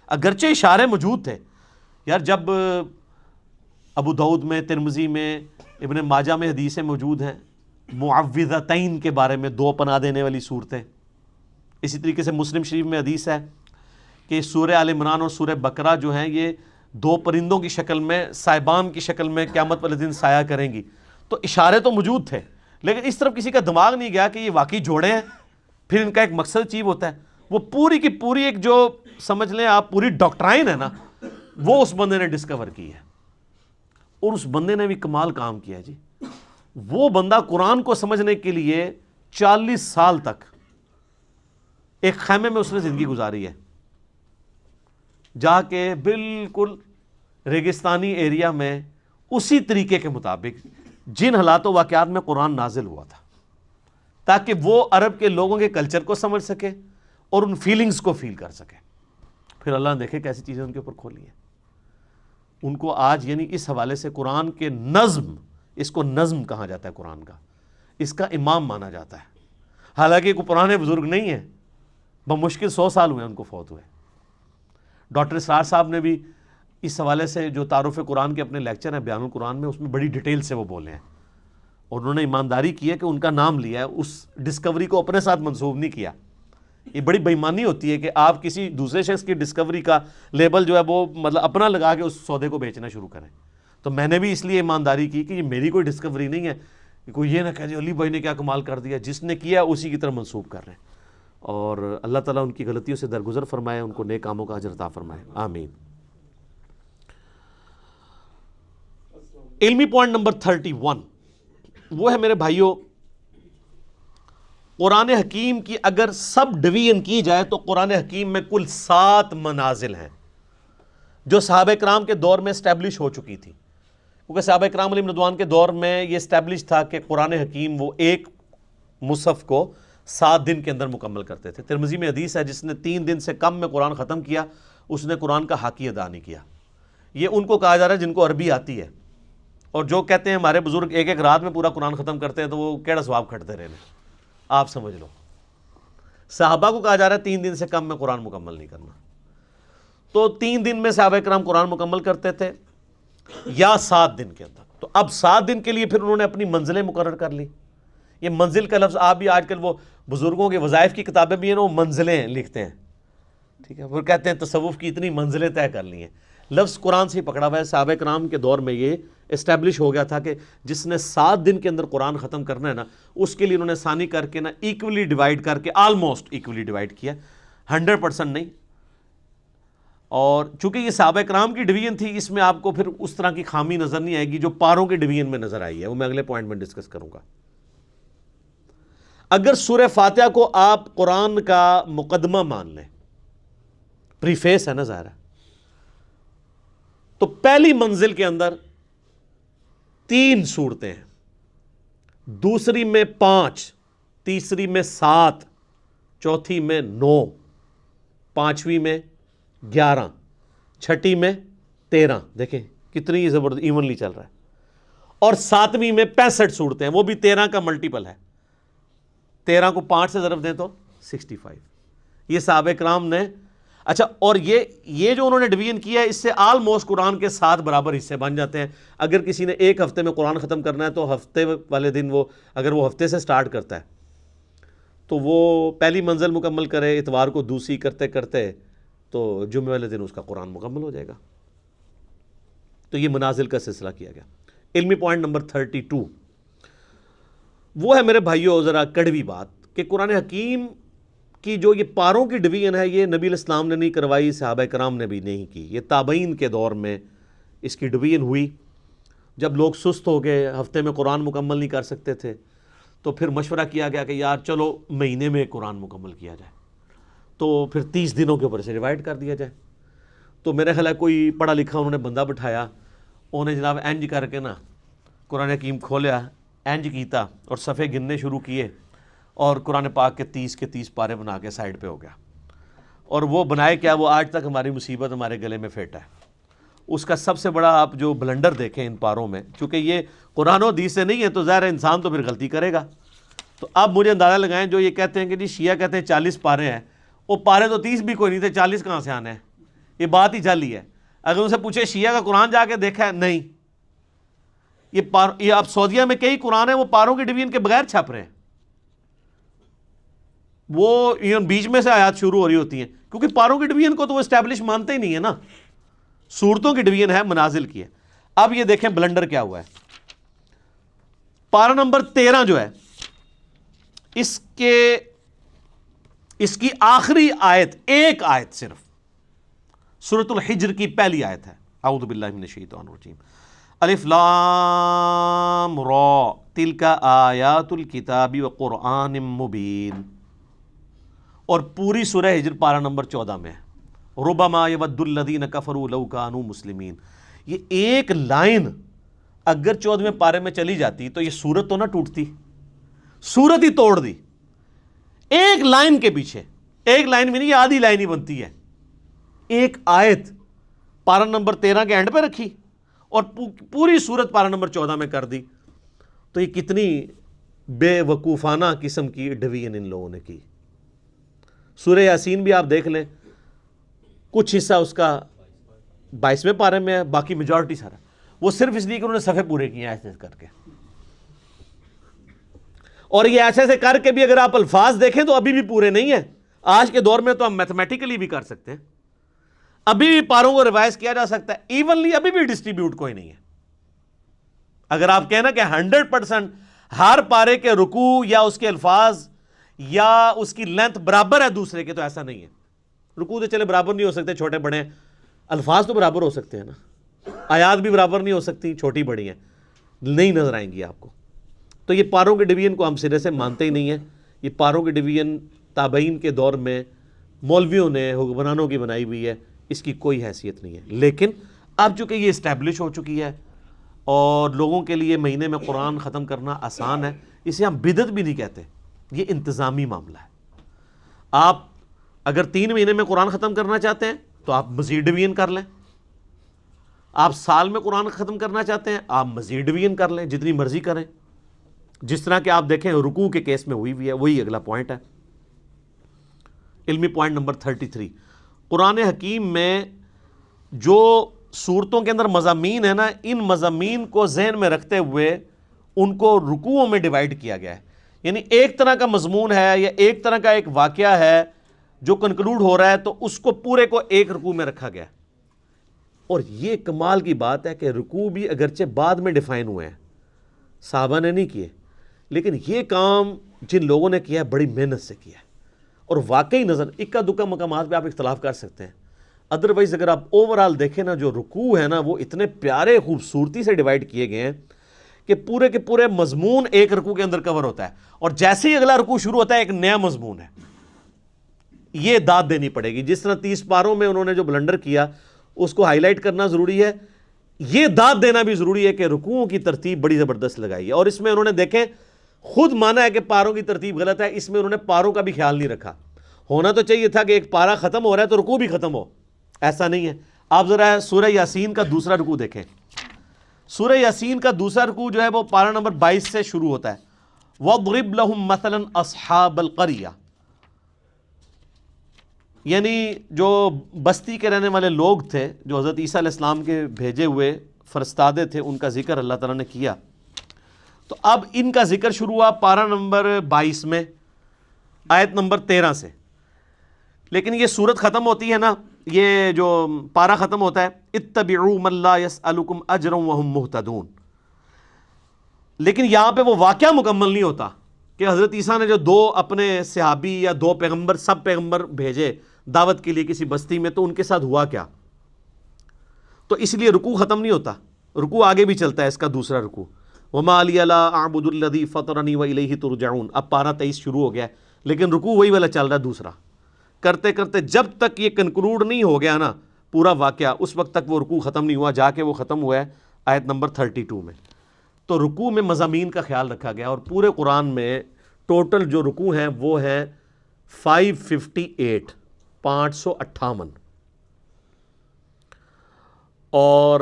اگرچہ اشارے موجود تھے۔ یار جب ابو داؤد میں، ترمذی میں، ابن ماجہ میں حدیثیں موجود ہیں معوذتین کے بارے میں، دو پناہ دینے والی صورتیں، اسی طریقے سے مسلم شریف میں حدیث ہے کہ سورہ آل عمران اور سورہ بقرہ جو ہیں یہ دو پرندوں کی شکل میں، صاحبان کی شکل میں قیامت والے دن سایہ کریں گی، تو اشارے تو موجود تھے، لیکن اس طرف کسی کا دماغ نہیں گیا کہ یہ واقعی جوڑے ہیں، پھر ان کا ایک مقصد اچیو ہوتا ہے۔ وہ پوری کی پوری ایک جو سمجھ لیں آپ پوری ڈاکٹرائن ہے نا، وہ اس بندے نے ڈسکور کی ہے، اور اس بندے نے بھی کمال کام کیا ہے جی۔ وہ بندہ قرآن کو سمجھنے کے لیے 40 سال تک ایک خیمے میں اس نے زندگی گزاری ہے، جا کے بالکل ریگستانی ایریا میں اسی طریقے کے مطابق جن حالات و واقعات میں قرآن نازل ہوا تھا، تاکہ وہ عرب کے لوگوں کے کلچر کو سمجھ سکے اور ان فیلنگز کو فیل کر سکے۔ پھر اللہ نے دیکھے کیسی چیزیں ان کے اوپر کھولی ہیں۔ ان کو آج یعنی اس حوالے سے قرآن کے نظم، اس کو نظم کہا جاتا ہے قرآن کا، اس کا امام مانا جاتا ہے، حالانکہ کوئی پرانے بزرگ نہیں ہیں، بمشکل 100 سال ہوئے ان کو فوت ہوئے۔ ڈاکٹر اسرار صاحب نے بھی اس حوالے سے جو تعارف قرآن کے اپنے لیکچر ہیں بیان القرآن میں، اس میں بڑی ڈیٹیل سے وہ بولے ہیں، اور انہوں نے ایمانداری کی ہے کہ ان کا نام لیا ہے، اس ڈسکوری کو اپنے ساتھ منسوب نہیں کیا۔ یہ بڑی بے ایمانی ہوتی ہے کہ آپ کسی دوسرے شخص کی ڈسکوری کا لیبل جو ہے وہ مطلب اپنا لگا کے اس سودے کو بیچنا شروع کریں۔ تو میں نے بھی اس لیے ایمانداری کی کہ یہ میری کوئی ڈسکوری نہیں ہے، کہ کوئی یہ نہ کہہ جی علی بھائی نے کیا کمال کر دیا، جس نے کیا اسی کی طرح منسوب کر رہے ہیں۔ اور اللہ تعالیٰ ان کی غلطیوں سے درگزر فرمائے، ان کو نیک کاموں کا اجر عطا فرمائے، آمین۔ علمی پوائنٹ نمبر 31 وہ ہے میرے بھائیوں، قرآن حکیم کی اگر سب ڈویژن کی جائے تو قرآن حکیم میں کل 7 منازل ہیں جو صحابہ کرام کے دور میں اسٹیبلش ہو چکی تھی، کیونکہ صحابہ کرام علیہم رضوان کے دور میں یہ اسٹیبلش تھا کہ قرآن حکیم وہ ایک مصحف کو 7 دن کے اندر مکمل کرتے تھے۔ ترمذی میں حدیث ہے جس نے 3 دن سے کم میں قرآن ختم کیا اس نے قرآن کا حق ادا نہیں کیا۔ یہ ان کو کہا جا رہا ہے جن کو عربی آتی ہے، اور جو کہتے ہیں ہمارے بزرگ ایک رات میں پورا قرآن ختم کرتے ہیں تو وہ کیڑا ثواب کھٹتے رہنے، آپ سمجھ لو۔ صحابہ کو کہا جا رہا ہے 3 دن سے کم میں قرآن مکمل نہیں کرنا، تو 3 دن میں صحابہ کرام قرآن مکمل کرتے تھے یا 7 دن کے اندر۔ تو اب 7 دن کے لیے پھر انہوں نے اپنی منزلیں مقرر کر لی۔ یہ منزل کا لفظ آپ بھی آج کل وہ بزرگوں کے وظائف کی کتابیں بھی ہیں نا، وہ منزلیں لکھتے ہیں، ٹھیک ہے، وہ کہتے ہیں تصوف کی اتنی منزلیں طے کر لی ہیں، لفظ قرآن سے ہی پکڑا ہوا ہے۔ صحابہ کرام کے دور میں یہ اسٹیبلش ہو گیا تھا کہ جس نے 7 دن کے اندر قرآن ختم کرنا ہے نا، اس کے لیے انہوں نے ثانی کر کے نا ایکولی ڈیوائڈ کر کے، آلموسٹ ایکولی ڈیوائڈ کیا، 100% نہیں۔ اور چونکہ یہ صحابہ کرام کی ڈویژن تھی، اس میں آپ کو پھر اس طرح کی خامی نظر نہیں آئے گی جو پاروں کی ڈویژن میں نظر آئی ہے، وہ میں اگلے پوائنٹ میں ڈسکس کروں گا۔ اگر سورہ فاتحہ کو آپ قرآن کا مقدمہ مان لیں، پریفیس ہے نا ظاہر ہے، تو پہلی منزل کے اندر 3 صورتیں ہیں، دوسری میں 5، تیسری میں 7، چوتھی میں 9، پانچویں میں 11، چھٹی میں 13۔ دیکھیں کتنی زبردست ایونلی چل رہا ہے، اور 7ویں میں 65 صورتیں ہیں، وہ بھی 13 کا ملٹیپل ہے، 13 کو 5 سے ضرب دیں تو 65۔ یہ صحابہ کرام نے، اچھا، اور یہ جو انہوں نے ڈویژن کیا ہے، اس سے آلموسٹ قرآن کے 7 برابر حصے بن جاتے ہیں۔ اگر کسی نے ایک ہفتے میں قرآن ختم کرنا ہے تو ہفتے والے دن وہ، اگر وہ ہفتے سے سٹارٹ کرتا ہے تو وہ پہلی منزل مکمل کرے، اتوار کو دوسری کرتے کرتے تو جمعے والے دن اس کا قرآن مکمل ہو جائے گا۔ تو یہ منازل کا سلسلہ کیا گیا۔ علمی پوائنٹ نمبر 32 وہ ہے میرے بھائیوں ذرا کڑوی بات کہ قرآن حکیم کی جو یہ پاروں کی ڈویژن ہے یہ نبی علیہ السلام نے نہیں کروائی، صحابہ کرام نے بھی نہیں کی، یہ تابعین کے دور میں اس کی ڈویژن ہوئی۔ جب لوگ سست ہو گئے، ہفتے میں قرآن مکمل نہیں کر سکتے تھے، تو پھر مشورہ کیا گیا کہ یار چلو مہینے میں قرآن مکمل کیا جائے، تو پھر 30 دنوں کے اوپر سے ڈیوائڈ کر دیا جائے۔ تو میرے خیال ہے کوئی پڑھا لکھا انہوں نے بندہ بٹھایا، انہوں نے جناب اینج کر کے نا قرآن حکیم کھولیا، اینج کیتا اور صفحے گننے شروع کیے، اور قرآن پاک کے 30 پارے بنا کے سائڈ پہ ہو گیا۔ اور وہ بنائے کیا، وہ آج تک ہماری مصیبت ہمارے گلے میں پھیٹا ہے۔ اس کا سب سے بڑا آپ جو بلنڈر دیکھیں ان پاروں میں، چونکہ یہ قرآن و حدیث سے نہیں ہے تو ظاہر ہے انسان تو پھر غلطی کرے گا۔ تو اب مجھے اندازہ لگائیں جو یہ کہتے ہیں کہ جی شیعہ کہتے ہیں 40 پارے ہیں، وہ پارے تو 30 بھی کوئی نہیں تھے، 40 کہاں سے آنے ہیں؟ یہ بات ہی جعلی ہے۔ اگر ان سے پوچھے شیعہ کا قرآن جا کے دیکھا ہے، نہیں۔ یہ اب سعودیہ میں کئی قرآن ہیں وہ پاروں کی ڈویژن کے بغیر چھپ رہے ہیں، وہ بیچ میں سے آیات شروع ہو رہی ہوتی ہیں، کیونکہ پاروں کی ڈویژن کو تو وہ اسٹیبلش مانتے ہی نہیں ہے نا، صورتوں کی ڈویژن ہے، منازل کی ہے۔ اب یہ دیکھیں بلنڈر کیا ہوا ہے۔ پارہ نمبر 13 جو ہے اس کی آخری آیت، ایک آیت صرف، سورۃ الحجر کی پہلی آیت ہے، اعوذ باللہ من الشیطان الرجیم، الف لام را تلک آیات الکتاب وقرآن مبین، اور پوری سورہ ہجر پارہ نمبر 14 میں ہے، ربما یود الذین کفروا لو کانوا مسلمین۔ یہ ایک لائن اگر 14ویں پارے میں چلی جاتی تو یہ سورت تو نہ ٹوٹتی، سورت ہی توڑ دی۔ ایک لائن کے پیچھے، ایک لائن بھی نہیں، یہ آدھی لائن ہی بنتی ہے۔ ایک آیت پارہ نمبر 13 کے اینڈ پہ رکھی اور پوری سورت پارہ نمبر 14 میں کر دی۔ تو یہ کتنی بے وقوفانہ قسم کی ڈویژن ان لوگوں نے کی۔ سورہ یاسین بھی آپ دیکھ لیں، کچھ حصہ اس کا 22ویں پارے میں ہے، باقی میجورٹی سارا وہ صرف اس لیے کہ انہوں نے صفحے پورے کیے ہیں ایسے کر کے۔ اور یہ ایسے ایسے کر کے بھی اگر آپ الفاظ دیکھیں تو ابھی بھی پورے نہیں ہیں۔ آج کے دور میں تو ہم میتھمیٹیکلی بھی کر سکتے ہیں، ابھی بھی پاروں کو ریوائز کیا جا سکتا ہے، ایونلی ابھی بھی ڈسٹریبیوٹ کوئی نہیں ہے۔ اگر آپ کہنا کہ 100% ہر پارے کے رکوع یا اس کے الفاظ یا اس کی لینتھ برابر ہے دوسرے کے، تو ایسا نہیں ہے۔ رکوع تو چلے برابر نہیں ہو سکتے، چھوٹے بڑے ہیں، الفاظ تو برابر ہو سکتے ہیں نا، آیات بھی برابر نہیں ہو سکتی، چھوٹی بڑی ہیں، نہیں نظر آئیں گی آپ کو۔ تو یہ پاروں کے ڈویژن کو ہم سرے سے مانتے ہی نہیں ہیں۔ یہ پاروں کی ڈویژن تابعین کے دور میں مولویوں نے، حکمرانوں کی بنائی ہوئی ہے، اس کی کوئی حیثیت نہیں ہے۔ لیکن اب چونکہ یہ اسٹیبلش ہو چکی ہے اور لوگوں کے لیے مہینے میں قرآن ختم کرنا آسان ہے، اسے ہم بدعت بھی نہیں کہتے، یہ انتظامی معاملہ ہے۔ آپ اگر 3 مہینے میں قرآن ختم کرنا چاہتے ہیں تو آپ مزید ڈویژن کر لیں، آپ سال میں قرآن ختم کرنا چاہتے ہیں آپ مزید ڈویژن کر لیں، جتنی مرضی کریں، جس طرح کہ آپ دیکھیں رکوع کے کیس میں ہوئی بھی ہے۔ وہی اگلا پوائنٹ ہے، علمی پوائنٹ نمبر 33۔ قرآن حکیم میں جو صورتوں کے اندر مضامین ہیں نا، ان مضامین کو ذہن میں رکھتے ہوئے ان کو رکوعوں میں ڈیوائیڈ کیا گیا ہے۔ یعنی ایک طرح کا مضمون ہے یا ایک طرح کا ایک واقعہ ہے جو کنکلوڈ ہو رہا ہے، تو اس کو پورے کو ایک رکوع میں رکھا گیا ہے۔ اور یہ کمال کی بات ہے کہ رکوع بھی اگرچہ بعد میں ڈیفائن ہوئے ہیں، صحابہ نے نہیں کیے، لیکن یہ کام جن لوگوں نے کیا ہے بڑی محنت سے کیا ہے، اور واقعی نظر اکا دکا مقامات پہ آپ اختلاف کر سکتے ہیں، ادروائز اگر آپ اوورال دیکھیں نا، جو رکوع ہے نا وہ اتنے پیارے خوبصورتی سے ڈیوائیڈ کیے گئے ہیں کہ پورے کے پورے مضمون ایک رکوع کے اندر کور ہوتا ہے، اور جیسے ہی اگلا رکوع شروع ہوتا ہے ایک نیا مضمون ہے۔ یہ داد دینی پڑے گی، جس طرح 30 پاروں میں انہوں نے جو بلنڈر کیا اس کو ہائی لائٹ کرنا ضروری ہے، یہ داد دینا بھی ضروری ہے کہ رکوعوں کی ترتیب بڑی زبردست لگائی ہے۔ اور اس میں انہوں نے دیکھیں خود مانا ہے کہ پاروں کی ترتیب غلط ہے، اس میں انہوں نے پاروں کا بھی خیال نہیں رکھا۔ ہونا تو چاہیے تھا کہ ایک پارہ ختم ہو رہا ہے تو رکوع بھی ختم ہو، ایسا نہیں ہے۔ آپ ذرا سورہ یاسین کا دوسرا رکوع دیکھیں۔ سورہ یاسین کا دوسرا رکوع جو ہے وہ پارہ نمبر 22 سے شروع ہوتا ہے، وَاضْرِبْ لَهُمْ مَثَلًا أَصْحَابَ الْقَرْيَةِ، یعنی جو بستی کے رہنے والے لوگ تھے جو حضرت عیسیٰ علیہ السلام کے بھیجے ہوئے فرستادے تھے، ان کا ذکر اللہ تعالیٰ نے کیا۔ تو اب ان کا ذکر شروع ہوا پارہ نمبر 22 میں آیت نمبر 13 سے، لیکن یہ سورت ختم ہوتی ہے نا یہ جو پارہ ختم ہوتا ہے اتبعوا من لا یسألکم اجرا وہم مہتدون، لیکن یہاں پہ وہ واقعہ مکمل نہیں ہوتا کہ حضرت عیسیٰ نے جو 2 اپنے صحابی یا 2 پیغمبر سب پیغمبر بھیجے دعوت کے لیے کسی بستی میں، تو ان کے ساتھ ہوا کیا؟ تو اس لیے رکوع ختم نہیں ہوتا، رکوع آگے بھی چلتا ہے، اس کا دوسرا رکوع وما لی لا اعبد الذی فطرنی والیہ ترجعون، اب پارہ 23 شروع ہو گیا ہے، لیکن رکوع وہی والا چل رہا ہے دوسرا، کرتے کرتے جب تک یہ کنکلوڈ نہیں ہو گیا نا پورا واقعہ، اس وقت تک وہ رکوع ختم نہیں ہوا، جا کے وہ ختم ہوا ہے آیت نمبر 32 میں۔ تو رکوع میں مضامین کا خیال رکھا گیا، اور پورے قرآن میں ٹوٹل جو رکوع ہیں وہ ہیں 558 558، اور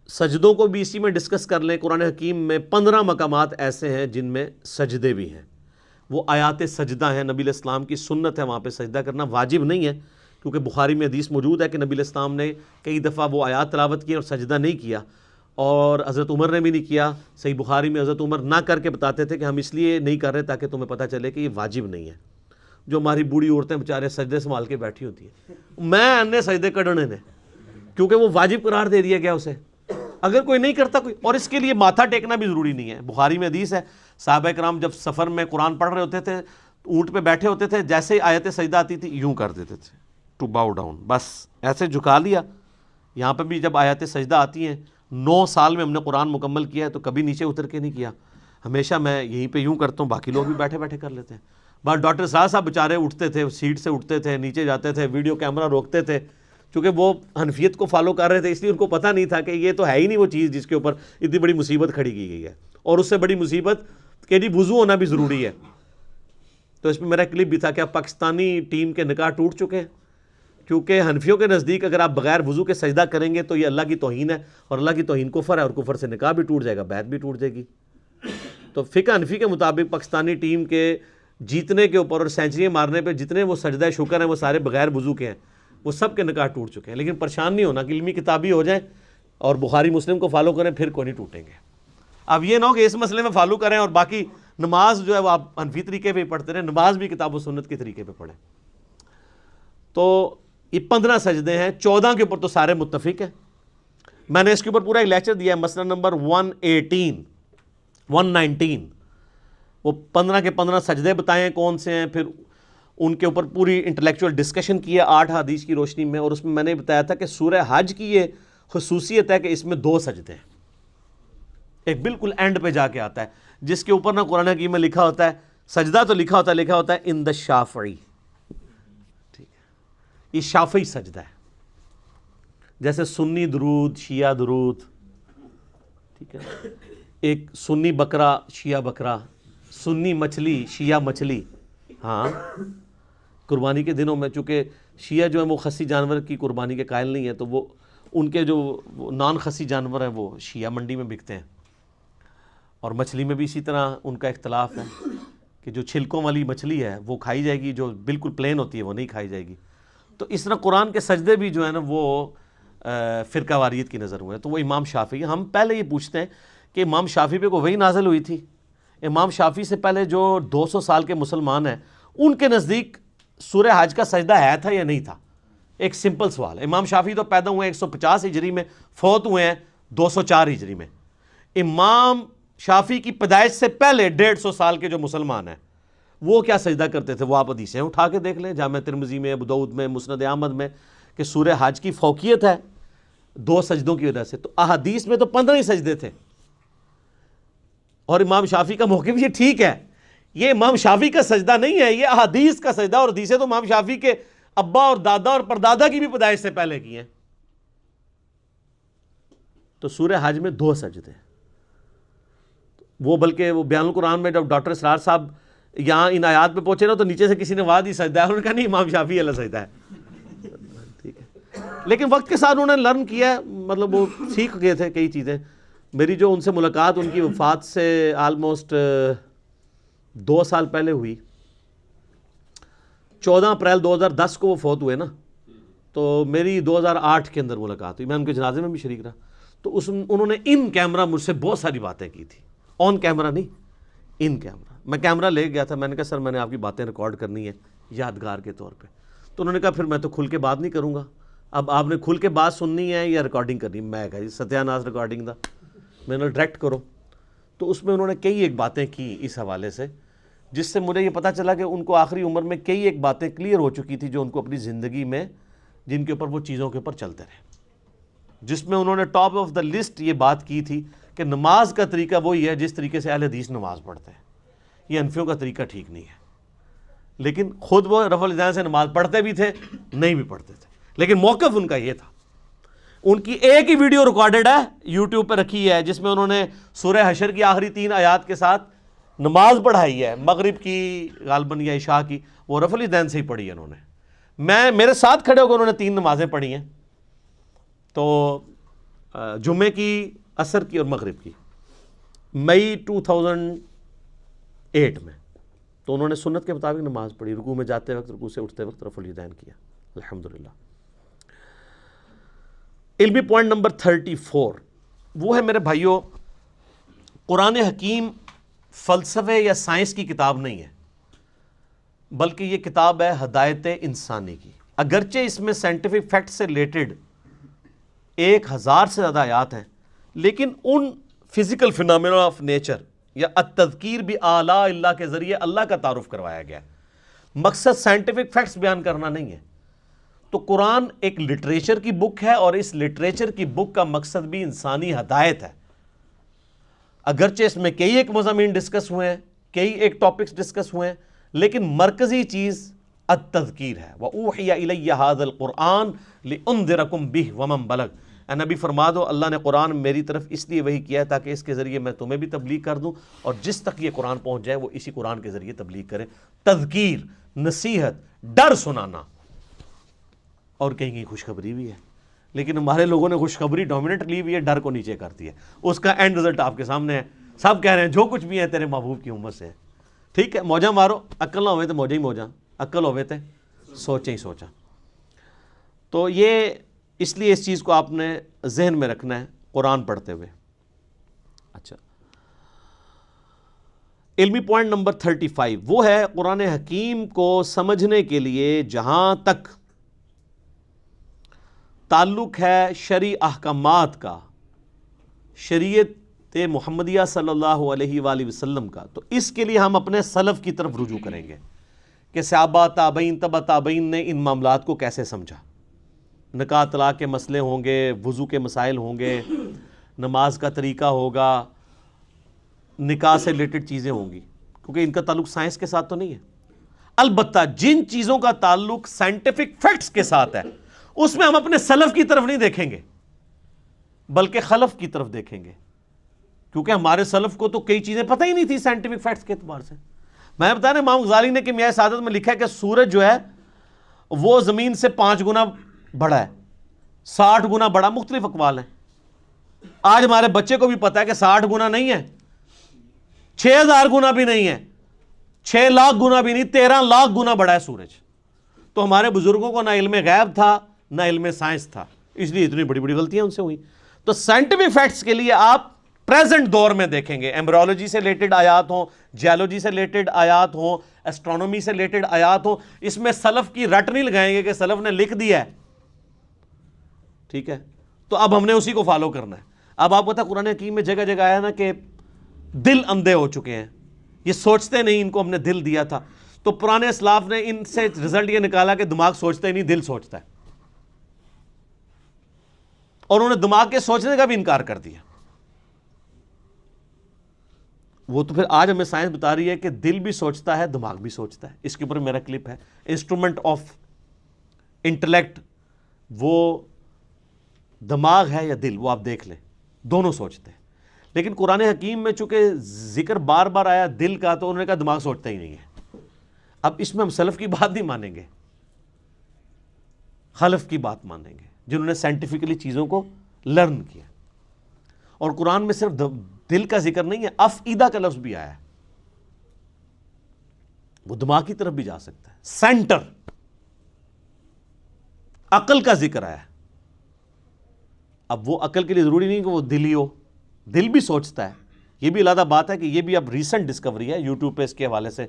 سجدوں کو بھی اسی میں ڈسکس کر لیں۔ قرآن حکیم میں 15 مقامات ایسے ہیں جن میں سجدے بھی ہیں، وہ آیات سجدہ ہیں، نبی علیہ السلام کی سنت ہے وہاں پہ سجدہ کرنا، واجب نہیں ہے، کیونکہ بخاری میں حدیث موجود ہے کہ نبی علیہ السلام نے کئی دفعہ وہ آیات تلاوت کی اور سجدہ نہیں کیا، اور حضرت عمر نے بھی نہیں کیا۔ صحیح بخاری میں حضرت عمر نہ کر کے بتاتے تھے کہ ہم اس لیے نہیں کر رہے تاکہ تمہیں پتہ چلے کہ یہ واجب نہیں ہے۔ جو ہماری بوڑھی عورتیں بیچارے سجدے سنبھال کے بیٹھی ہوتی ہیں، میں انے سجدے کڈنے نے، کیونکہ وہ واجب قرار دے دیا گیا اسے، اگر کوئی نہیں کرتا کوئی، اور اس کے لیے ماتھا ٹیکنا بھی ضروری نہیں ہے۔ بخاری میں حدیث ہے، صحابہ کرام جب سفر میں قرآن پڑھ رہے ہوتے تھے، اونٹ پہ بیٹھے ہوتے تھے، جیسے ہی آیت سجدہ آتی تھی یوں کر دیتے تھے، ٹو باؤ ڈاؤن، بس ایسے جھکا لیا۔ یہاں پہ بھی جب آیات سجدہ آتی ہیں، 9 سال میں ہم نے قرآن مکمل کیا ہے تو کبھی نیچے اتر کے نہیں کیا، ہمیشہ میں یہیں پہ یوں کرتا ہوں، باقی لوگ بھی بیٹھے بیٹھے کر لیتے ہیں۔ بس ڈاکٹر صاحب بیچارے اٹھتے تھے، سیٹ سے اٹھتے تھے، نیچے جاتے تھے، ویڈیو کیمرہ روکتے تھے، چونکہ وہ حنفیت کو فالو کر رہے تھے، اس لیے ان کو پتہ نہیں تھا کہ یہ تو ہے ہی نہیں وہ چیز جس کے اوپر اتنی بڑی مصیبت کھڑی کی گئی ہے، اور اس سے بڑی مصیبت کہ جی وضو ہونا بھی ضروری ہے۔ تو اس میں میرا کلپ بھی تھا کہ اب پاکستانی ٹیم کے نکاح ٹوٹ چکے ہیں، کیونکہ حنفیوں کے نزدیک اگر آپ بغیر وضو کے سجدہ کریں گے تو یہ اللہ کی توہین ہے، اور اللہ کی توہین کفر ہے، اور کفر سے نکاح بھی ٹوٹ جائے گا، بیعت بھی ٹوٹ جائے گی۔ تو فقہ حنفی کے مطابق پاکستانی ٹیم کے جیتنے کے اوپر اور سینچریاں مارنے پہ جتنے وہ سجدہ شکر ہیں وہ سارے بغیر وضو کے ہیں، وہ سب کے نکاح ٹوٹ چکے ہیں۔ لیکن پریشان نہیں ہونا کہ علمی کتابی ہو جائیں اور بخاری مسلم کو فالو کریں، پھر کوئی نہیں ٹوٹیں گے۔ اب یہ نہ ہو کہ اس مسئلے میں فالو کریں اور باقی نماز جو ہے وہ آپ حنفی طریقے پہ ہی پڑھتے رہیں، نماز بھی کتاب و سنت کے طریقے پہ پڑھیں۔ تو یہ 15 سجدے ہیں، 14 کے اوپر تو سارے متفق ہیں۔ میں نے اس کے اوپر پورا ایک لیکچر دیا ہے، مسئلہ نمبر 119، وہ 15 کے 15 سجدے بتائے ہیں کون سے ہیں، پھر ان کے اوپر پوری انٹلیکچوئل ڈسکشن کی ہے 8 حدیث کی روشنی میں، اور اس میں نے بتایا تھا کہ سورہ حج کی یہ خصوصیت ہے کہ اس میں 2 سجدے ہیں، ایک بالکل اینڈ پہ جا کے آتا ہے جس کے اوپر نہ قرآن حکیم میں لکھا ہوتا ہے سجدہ، تو لکھا ہوتا ہے ان دا شافعی، ٹھیک ہے، یہ شافعی سجدہ ہے، جیسے سنی درود، شیعہ درود، ٹھیک ہے، ایک سنی بکرا شیعہ بکرا، سنی مچھلی شیعہ مچھلی۔ ہاں قربانی کے دنوں میں چونکہ شیعہ جو ہے وہ خسی جانور کی قربانی کے قائل نہیں ہے، تو وہ ان کے جو نان خسی جانور ہیں وہ شیعہ منڈی میں بکتے ہیں، اور مچھلی میں بھی اسی طرح ان کا اختلاف ہے کہ جو چھلکوں والی مچھلی ہے وہ کھائی جائے گی، جو بالکل پلین ہوتی ہے وہ نہیں کھائی جائے گی۔ تو اس طرح قرآن کے سجدے بھی جو ہے نا وہ فرقہ واریت کی نظر ہوئے، تو وہ امام شافعی۔ ہم پہلے یہ پوچھتے ہیں کہ امام شافعی پہ کوئی وحی نازل ہوئی تھی؟ امام شافعی سے پہلے جو 200 سال کے مسلمان ہیں ان کے نزدیک سورہ حج کا سجدہ ہے تھا یا نہیں تھا؟ ایک سمپل سوال ہے۔ امام شافعی تو پیدا ہوئے 150 ہجری میں، فوت ہوئے ہیں 204 ہجری میں۔ امام شافعی کی پیدائش سے پہلے 150 سال کے جو مسلمان ہیں وہ کیا سجدہ کرتے تھے؟ وہ آپ حدیثیں اٹھا کے دیکھ لیں، جامع ترمذی میں، ابو داؤد میں، مسند احمد میں، کہ سورہ حج کی فوقیت ہے 2 سجدوں کی وجہ سے۔ تو احادیث میں تو 15 ہی سجدے تھے، اور امام شافعی کا موقف یہ ٹھیک ہے، یہ امام شافعی کا سجدہ نہیں ہے، یہ احادیث کا سجدہ، اور حدیثیں تو امام شافعی کے ابا اور دادا اور پردادا کی بھی پیدائش سے پہلے کی ہیں۔ تو سورہ حج میں 2 سجدے، وہ بلکہ وہ بیان القرآن میں جب ڈاکٹر اسرار صاحب یہاں ان آیات پہ پہنچے نا تو نیچے سے کسی نے واد ہی سجدہ ہے، انہوں نے کہا نہیں امام شافعی اللہ سجدہ ہے، ٹھیک ہے۔ لیکن وقت کے ساتھ انہوں نے لرن کیا، مطلب وہ سیکھ گئے تھے کئی چیزیں۔ میری جو ان سے ملاقات ان کی وفات سے آلموسٹ 2 سال پہلے ہوئی، 14 اپریل 2010 کو وہ فوت ہوئے نا، تو میری 2008 کے اندر ملاقات ہوئی، میں ان کے جنازے میں بھی شریک رہا۔ تو انہوں نے ان کیمرہ مجھ سے بہت ساری باتیں کی تھی، آن کیمرہ نہیں، ان کیمرہ۔ میں کیمرہ لے گیا تھا، میں نے کہا سر میں نے آپ کی باتیں ریکارڈ کرنی ہے یادگار کے طور پہ۔ تو انہوں نے کہا پھر میں تو کھل کے بات نہیں کروں گا، اب آپ نے کھل کے بات سننی ہے یا ریکارڈنگ کرنی؟ میں کہا جی ستیہ ناس ریکارڈنگ دا، میں نے ڈائریکٹ کرو۔ تو اس میں انہوں نے کئی ایک باتیں کی اس حوالے سے، جس سے مجھے یہ پتہ چلا کہ ان کو آخری عمر میں کئی ایک باتیں کلیئر ہو چکی تھی جو ان کو اپنی زندگی میں، جن کے اوپر وہ چیزوں کے اوپر چلتے رہے، جس میں انہوں نے ٹاپ آف دا لسٹ یہ بات کی تھی کہ نماز کا طریقہ وہی ہے جس طریقے سے اہل حدیث نماز پڑھتے ہیں، یہ حنفیوں کا طریقہ ٹھیک نہیں ہے۔ لیکن خود وہ رفع الیدین سے نماز پڑھتے بھی تھے، نہیں بھی پڑھتے تھے، لیکن موقف ان کا یہ تھا۔ ان کی ایک ہی ویڈیو ریکارڈڈ ہے، یوٹیوب پہ رکھی ہے، جس میں انہوں نے سورہ حشر کی آخری 3 آیات کے ساتھ نماز پڑھائی ہے، مغرب کی غالباً یا عشاء کی، وہ رفع الیدین سے ہی پڑھی ہے انہوں نے۔ میرے ساتھ کھڑے ہو کے انہوں نے 3 نمازیں پڑھی ہیں، تو جمعے کی، عصر کی اور مغرب کی، مئی 2008 میں۔ تو انہوں نے سنت کے مطابق نماز پڑھی، رکوع میں جاتے وقت، رکوع سے اٹھتے وقت رفع الیدین کیا، الحمدللہ۔ علمی پوائنٹ نمبر 34 وہ ہے میرے بھائیوں، قرآن حکیم فلسفے یا سائنس کی کتاب نہیں ہے، بلکہ یہ کتاب ہے ہدایت انسانی کی۔ اگرچہ اس میں سائنٹیفک فیکٹ سے ریلیٹڈ 1000 سے زیادہ آیات ہیں، لیکن ان فزیکل فینامنا آف نیچر یا التذکیر بآلاء اللہ کے ذریعے اللہ کا تعارف کروایا گیا۔ مقصد سائنٹیفک فیکٹس بیان کرنا نہیں ہے۔ تو قرآن ایک لٹریچر کی بک ہے، اور اس لٹریچر کی بک کا مقصد بھی انسانی ہدایت ہے۔ اگرچہ اس میں کئی ایک مضامین ڈسکس ہوئے ہیں، کئی ایک ٹاپکس ڈسکس ہوئے ہیں، لیکن مرکزی چیز التذکیر ہے۔ وَأُوحِيَ إِلَيَّ هَذَا الْقُرْآنُ لِأُنذِرَكُم بِهِ وَمَن بَلَغَ۔ اے نبی فرما دو اللہ نے قرآن میری طرف اس لیے وحی کیا ہے تاکہ اس کے ذریعے میں تمہیں بھی تبلیغ کر دوں، اور جس تک یہ قرآن پہنچ جائے وہ اسی قرآن کے ذریعے تبلیغ کرے۔ تذکیر، نصیحت، ڈر سنانا، اور کہیں کہیں خوشخبری بھی ہے، لیکن ہمارے لوگوں نے خوشخبری ڈومیننٹ لی ہوئی ہے، ڈر کو نیچے کر دیا ہے۔ اس کا اینڈ رزلٹ آپ کے سامنے ہے، سب کہہ رہے ہیں جو کچھ بھی ہے تیرے محبوب کی امت سے ہے۔ ٹھیک ہے، موجہ مارو، عقل نہ ہوئے تو موجہ ہی موجہ، عقل ہوئے تو سوچیں ہی سوچا۔ تو یہ اس لیے اس چیز کو آپ نے ذہن میں رکھنا ہے قرآن پڑھتے ہوئے۔ اچھا، علمی پوائنٹ نمبر 35 وہ ہے قرآن حکیم کو سمجھنے کے لیے جہاں تک تعلق ہے شرعی احکامات کا، شریعت محمدیہ صلی اللہ علیہ وآلہ وسلم کا، تو اس کے لیے ہم اپنے سلف کی طرف رجوع کریں گے کہ صحابہ، تابعین، تبع تابعین نے ان معاملات کو کیسے سمجھا۔ نکاح طلاق کے مسئلے ہوں گے، وضو کے مسائل ہوں گے، نماز کا طریقہ ہوگا، نکاح سے ریلیٹڈ چیزیں ہوں گی، کیونکہ ان کا تعلق سائنس کے ساتھ تو نہیں ہے۔ البتہ جن چیزوں کا تعلق سائنٹیفک فیکٹس کے ساتھ ہے، اس میں ہم اپنے سلف کی طرف نہیں دیکھیں گے بلکہ خلف کی طرف دیکھیں گے، کیونکہ ہمارے سلف کو تو کئی چیزیں پتہ ہی نہیں تھی سائنٹیفک فیکٹس کے اعتبار سے۔ میں بتا رہا ہوں، امام غزالی نے کیمیائے سعادت میں لکھا ہے کہ سورج جو ہے وہ زمین سے 5 گنا بڑا ہے، 60 گنا بڑا، مختلف اقوال ہیں۔ آج ہمارے بچے کو بھی پتا ہے کہ 60 گنا نہیں ہے، 6000 گنا بھی نہیں ہے، 6 لاکھ گنا بھی نہیں، 13 لاکھ گنا بڑا ہے سورج۔ تو ہمارے بزرگوں کو نہ علم غیب تھا نہ علم سائنس تھا، اس لیے اتنی بڑی بڑی غلطیاں ان سے ہوئی۔ تو سائنٹیفک فیکٹس کے لیے آپ پریزنٹ دور میں دیکھیں گے، ایمبریولوجی سے ریلیٹڈ آیات ہوں، جیولوجی سے ریلیٹڈ آیات ہوں، ایسٹرونومی سے ریلیٹڈ آیات ہوں، اس میں سلف کی رٹ نہیں لگائیں گے کہ سلف نے لکھ دیا ہے، ٹھیک ہے؟ تو اب ہم نے اسی کو فالو کرنا ہے۔ اب آپ پتہ قرآن حکیم میں جگہ جگہ آیا نا کہ دل اندھے ہو چکے ہیں، یہ سوچتے نہیں، ان کو ہم نے دل دیا تھا۔ تو پرانے اسلاف نے ان سے رزلٹ یہ نکالا کہ دماغ سوچتا ہی نہیں، دل سوچتا ہے، اور انہوں نے دماغ کے سوچنے کا بھی انکار کر دیا۔ وہ تو پھر آج ہمیں سائنس بتا رہی ہے کہ دل بھی سوچتا ہے، دماغ بھی سوچتا ہے۔ اس کے اوپر میرا کلپ ہے، انسٹرومنٹ آف انٹلیکٹ، وہ دماغ ہے یا دل، وہ آپ دیکھ لیں، دونوں سوچتے ہیں۔ لیکن قرآن حکیم میں چونکہ ذکر بار بار آیا دل کا، تو انہوں نے کہا دماغ سوچتا ہی نہیں ہے۔ اب اس میں ہم سلف کی بات نہیں مانیں گے، خلف کی بات مانیں گے، جنہوں نے سائنٹیفکلی چیزوں کو لرن کیا۔ اور قرآن میں صرف دل کا ذکر نہیں ہے، افئدہ کا لفظ بھی آیا ہے، وہ دماغ کی طرف بھی جا سکتا ہے۔ سینٹر، عقل کا ذکر آیا ہے۔ اب وہ عقل کے لیے ضروری نہیں کہ وہ دل ہی ہو، دل بھی سوچتا ہے۔ یہ بھی علیحدہ بات ہے کہ یہ بھی اب ریسنٹ ڈسکوری ہے، یوٹیوب پہ اس کے حوالے سے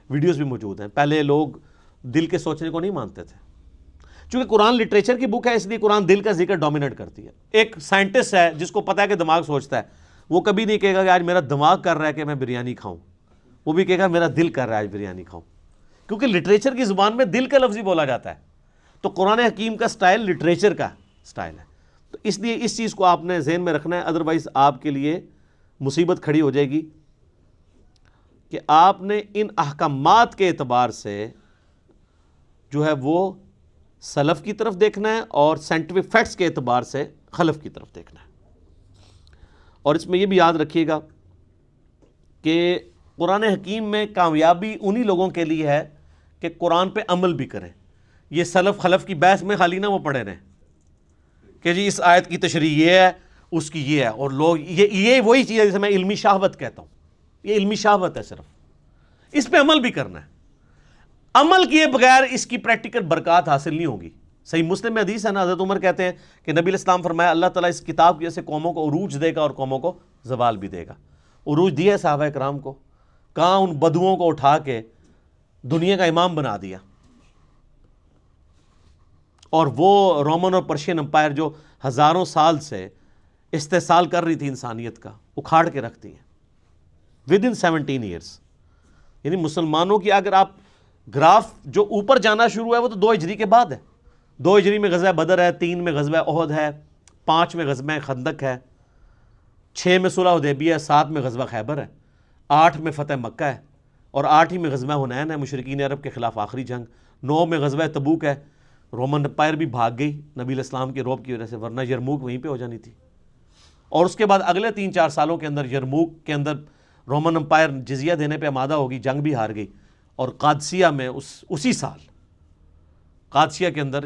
ویڈیوز بھی موجود ہیں۔ پہلے لوگ دل کے سوچنے کو نہیں مانتے تھے، چونکہ قرآن لٹریچر کی بک ہے اس لیے قرآن دل کا ذکر ڈومینیٹ کرتی ہے. ایک سائنٹسٹ ہے جس کو پتا ہے کہ دماغ سوچتا ہے, وہ کبھی نہیں کہے گا کہ آج میرا دماغ کر رہا ہے کہ میں بریانی کھاؤں, وہ بھی کہے گا میرا دل کر رہا ہے آج بریانی کھاؤں, کیونکہ لٹریچر کی زبان میں دل کا لفظ ہی بولا جاتا ہے. تو قرآن حکیم کا سٹائل لٹریچر کا سٹائل ہے. تو اس لیے اس چیز کو آپ نے ذہن میں رکھنا ہے, ادروائز آپ کے لیے مصیبت کھڑی ہو جائے گی کہ آپ نے ان احکامات کے اعتبار سے جو ہے وہ سلف کی طرف دیکھنا ہے اور سائنٹیفک فیکٹس کے اعتبار سے خلف کی طرف دیکھنا ہے. اور اس میں یہ بھی یاد رکھیے گا کہ قرآن حکیم میں کامیابی انہی لوگوں کے لیے ہے کہ قرآن پہ عمل بھی کریں. یہ سلف خلف کی بحث میں خالی نہ وہ پڑھے رہیں کہ جی اس آیت کی تشریح یہ ہے, اس کی یہ ہے, اور لوگ یہ وہی چیز ہے جسے میں علمی شہوت کہتا ہوں. یہ علمی شہوت ہے, صرف اس پہ عمل بھی کرنا ہے. عمل کیے بغیر اس کی پریکٹیکل برکات حاصل نہیں ہوگی. صحیح مسلم میں حدیث ہے نا, حضرت عمر کہتے ہیں کہ نبی علیہ السلام فرمایا اللہ تعالیٰ اس کتاب کی وجہ سے قوموں کو عروج دے گا اور قوموں کو زوال بھی دے گا. عروج دیا ہے صحابہ کرام کو, کہاں ان بدوؤں کو اٹھا کے دنیا کا امام بنا دیا, اور وہ رومن اور پرشین امپائر جو ہزاروں سال سے استحصال کر رہی تھی انسانیت کا, اکھاڑ کے رکھتی ہیں ود ان 17 ایئرس. یعنی مسلمانوں کی اگر آپ گراف جو اوپر جانا شروع ہے وہ تو 2 ہجری کے بعد ہے. 2 ہجری میں غزوہ بدر ہے, 3 میں غزوہ احد ہے, 5 میں غزوہ خندق ہے, 6 میں صلح حدیبیہ ہے, 7 میں غزوہ خیبر ہے, 8 میں فتح مکہ ہے, اور 8 ہی میں غزوہ حنین ہے مشرکین عرب کے خلاف آخری جنگ, 9 میں غزوہ تبوک ہے. رومن امپائر بھی بھاگ گئی نبی علیہ السلام کے رعب کی وجہ سے, ورنہ یرموک وہیں پہ ہو جانی تھی. اور اس کے بعد اگلے 3-4 سالوں کے اندر یرموک کے اندر رومن امپائر جزیہ دینے پہ آمادہ ہوگی, جنگ بھی ہار گئی, اور قادسیہ میں اسی سال قادسیہ کے اندر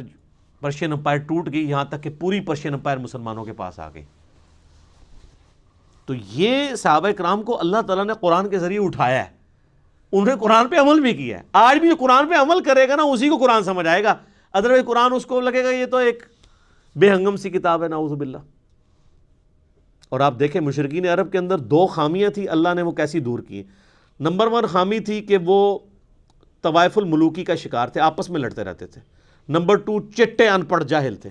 پرشین امپائر ٹوٹ گئی, یہاں تک کہ پوری پرشین امپائر مسلمانوں کے پاس آ گئی. تو یہ صحابہ کرام کو اللہ تعالیٰ نے قرآن کے ذریعے اٹھایا ہے, انہوں نے قرآن پہ عمل بھی کیا ہے. آج بھی جو قرآن پہ عمل کرے گا نا اسی کو قرآن سمجھ آئے گا, ادروائز قرآن اس کو لگے گا یہ تو ایک بے ہنگم سی کتاب ہے, نعوذ باللہ. اور آپ دیکھیں مشرکین عرب کے اندر 2 خامیاں تھیں, اللہ نے وہ کیسی دور کی. نمبر 1 خامی تھی کہ وہ طوائف الملوکی کا شکار تھے, آپس میں لڑتے رہتے تھے. نمبر 2 چٹے ان پڑھ جاہل تھے.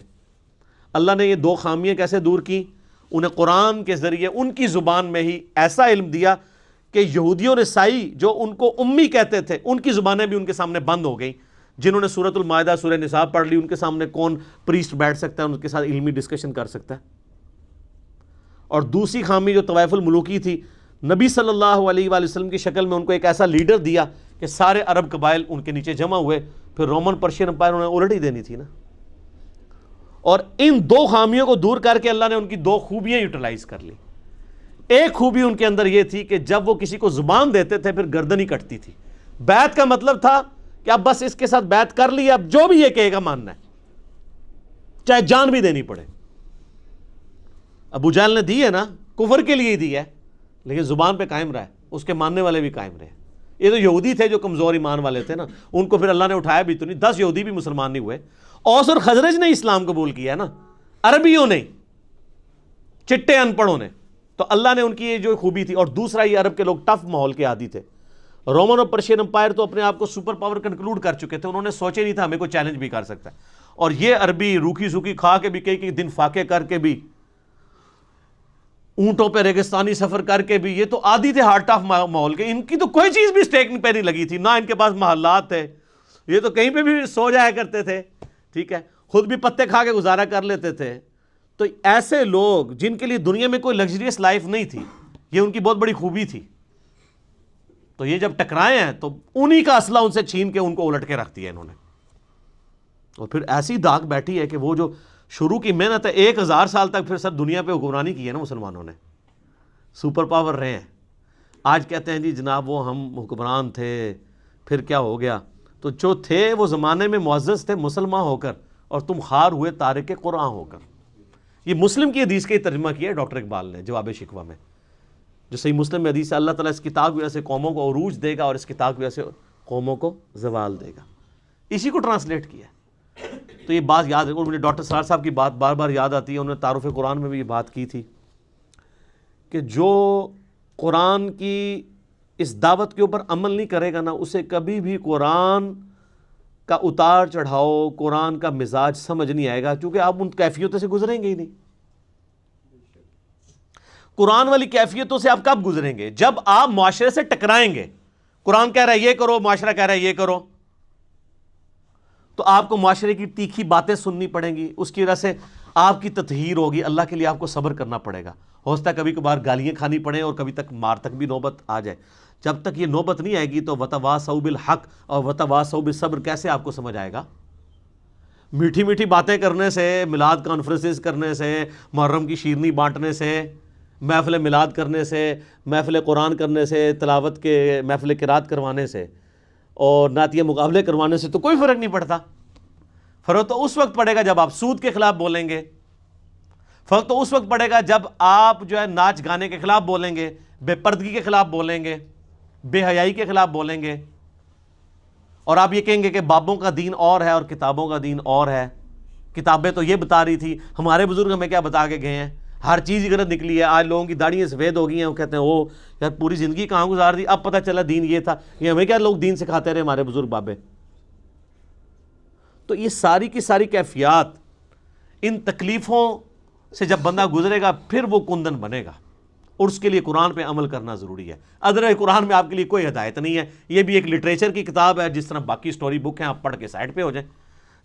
اللہ نے یہ 2 خامیاں کیسے دور کی؟ انہیں قرآن کے ذریعے ان کی زبان میں ہی ایسا علم دیا کہ یہودیوں اور عیسائی جو ان کو امی کہتے تھے ان کی زبانیں بھی ان کے سامنے بند ہو گئیں. جنہوں نے سورۃ المائدہ سورہ نساء پڑھ لی ان کے سامنے کون پریسٹ بیٹھ سکتا ہے, ان کے ساتھ علمی ڈسکشن کر سکتا ہے. اور دوسری خامی جو طوائف الملوکی تھی, نبی صلی اللہ علیہ وآلہ وسلم کی شکل میں ان کو ایک ایسا لیڈر دیا کہ سارے عرب قبائل ان کے نیچے جمع ہوئے, پھر رومن پرشین امپائر انہیں الٹ ہی دینی تھی نا. اور ان 2 خامیوں کو دور کر کے اللہ نے ان کی 2 خوبیاں یوٹیلائز کر لی. ایک خوبی ان کے اندر یہ تھی کہ جب وہ کسی کو زبان دیتے تھے پھر گردن ہی کٹتی تھی. بیعت کا مطلب تھا کہ اب بس اس کے ساتھ بیعت کر لی, اب جو بھی یہ کہے گا ماننا ہے, چاہے جان بھی دینی پڑے. ابو جہل نے دی ہے نا, کفر کے لیے ہی دی ہے, لیکن زبان پہ قائم رہا ہے, اس کے ماننے والے بھی قائم رہے. یہ تو یہودی تھے جو کمزور ایمان والے تھے نا, ان کو پھر اللہ نے اٹھایا بھی تو نہیں. 10 یہودی بھی مسلمان نہیں ہوئے. اوس اور خزرج نے اسلام قبول کیا ہے نا, عربیوں نے, چٹے ان پڑھوں نے. تو اللہ نے ان کی یہ جو خوبی تھی. اور دوسرا یہ عرب کے لوگ ٹف ماحول کے عادی تھے. رومن اور پرشین امپائر تو اپنے آپ کو سپر پاور کنکلوڈ کر چکے تھے, انہوں نے سوچے نہیں تھا ہمیں کوئی چیلنج بھی کر سکتا ہے. اور یہ عربی روکھی سوکھی کھا کے بھی, کئی دن فاقے کر کے بھی, اونٹوں پہ ریگستانی سفر کر کے بھی, یہ تو عادی تھے ہارٹ آف ماحول کے. ان کی تو کوئی چیز بھی اسٹیک پہ نہیں لگی تھی, نہ ان کے پاس محلات تھے, یہ تو کہیں پہ بھی سو جایا کرتے تھے, ٹھیک ہے, خود بھی پتے کھا کے گزارا کر لیتے تھے. تو ایسے لوگ جن کے لیے دنیا میں کوئی لگژریس لائف نہیں تھی, یہ ان کی بہت بڑی خوبی تھی. تو یہ جب ٹکرائے ہیں تو انہی کا اسلحہ ان سے چھین کے ان کو الٹ کے رکھ دیا انہوں نے. اور پھر ایسی داغ بیٹھی ہے کہ وہ جو شروع کی محنت ہے 1000 سال تک پھر سر دنیا پہ حکمرانی کی ہے نا مسلمانوں نے, سپر پاور رہے ہیں. آج کہتے ہیں جی جناب وہ ہم حکمران تھے پھر کیا ہو گیا. تو جو تھے وہ زمانے میں معزز تھے مسلمان ہو کر, اور تم خار ہوئے تارک قرآن ہو کر. یہ مسلم کی حدیث کا ترجمہ کیا ہے ڈاکٹر اقبال نے جواب شکوہ میں, جو صحیح مسلم میں حدیث ہے اللہ تعالیٰ اس کتاب کی وجہ سے قوموں کو عروج دے گا اور اس کتاب کی وجہ سے قوموں کو زوال دے گا. اسی کو ٹرانسلیٹ کیا ہے. تو یہ بات یاد ہے, اور مجھے ڈاکٹر سرار صاحب کی بات بار بار یاد آتی ہے, انہوں نے تعارف قرآن میں بھی یہ بات کی تھی کہ جو قرآن کی اس دعوت کے اوپر عمل نہیں کرے گا نا, اسے کبھی بھی قرآن کا اتار چڑھاؤ، قرآن کا مزاج سمجھ نہیں آئے گا، کیونکہ آپ ان کیفیتوں سے گزریں گے ہی نہیں۔ قرآن والی کیفیتوں سے آپ کب گزریں گے؟ جب آپ معاشرے سے ٹکرائیں گے۔ قرآن کہہ رہا ہے یہ کرو، معاشرہ کہہ رہا ہے یہ کرو، تو آپ کو معاشرے کی تیکھی باتیں سننی پڑیں گی، اس کی وجہ سے آپ کی تطہیر ہوگی، اللہ کے لیے آپ کو صبر کرنا پڑے گا، ہو سکتا ہے کبھی کبھار گالیاں کھانی پڑیں اور کبھی تک مار تک بھی نوبت آ جائے۔ جب تک یہ نوبت نہیں آئے گی تو وتواصوا بالحق اور وتواصوا بالصبر کیسے آپ کو سمجھ آئے گا؟ میٹھی میٹھی باتیں کرنے سے، میلاد کانفرنسز کرنے سے، محرم کی شیرنی بانٹنے سے، محفل میلاد کرنے سے، محفل قرآن کرنے سے، تلاوت کے محفل قرات کروانے سے اور نعتیہ مقابلے کروانے سے تو کوئی فرق نہیں پڑتا۔ فرق تو اس وقت پڑے گا جب آپ سود کے خلاف بولیں گے، فرق تو اس وقت پڑے گا جب آپ جو ہے ناچ گانے کے خلاف بولیں گے، بے پردگی کے خلاف بولیں گے، بے حیائی کے خلاف بولیں گے، اور آپ یہ کہیں گے کہ بابوں کا دین اور ہے اور کتابوں کا دین اور ہے۔ کتابیں تو یہ بتا رہی تھی، ہمارے بزرگ ہمیں کیا بتا کے گئے ہیں؟ ہر چیز غلط نکلی ہے۔ آج لوگوں کی داڑھیاں سفید ہو گئی ہیں، وہ کہتے ہیں او یار پوری زندگی کہاں گزار دی، اب پتہ چلا دین یہ تھا۔ یہ ہمیں کیا لوگ دین سکھاتے رہے ہمارے بزرگ بابے؟ تو یہ ساری کی ساری کیفیات، ان تکلیفوں سے جب بندہ گزرے گا پھر وہ کندن بنے گا، اور اس کے لیے قرآن پہ عمل کرنا ضروری ہے۔ ادروائز قرآن میں آپ کے لیے کوئی ہدایت نہیں ہے، یہ بھی ایک لٹریچر کی کتاب ہے، جس طرح باقی سٹوری بک ہیں، آپ پڑھ کے سائڈ پہ ہو جائیں۔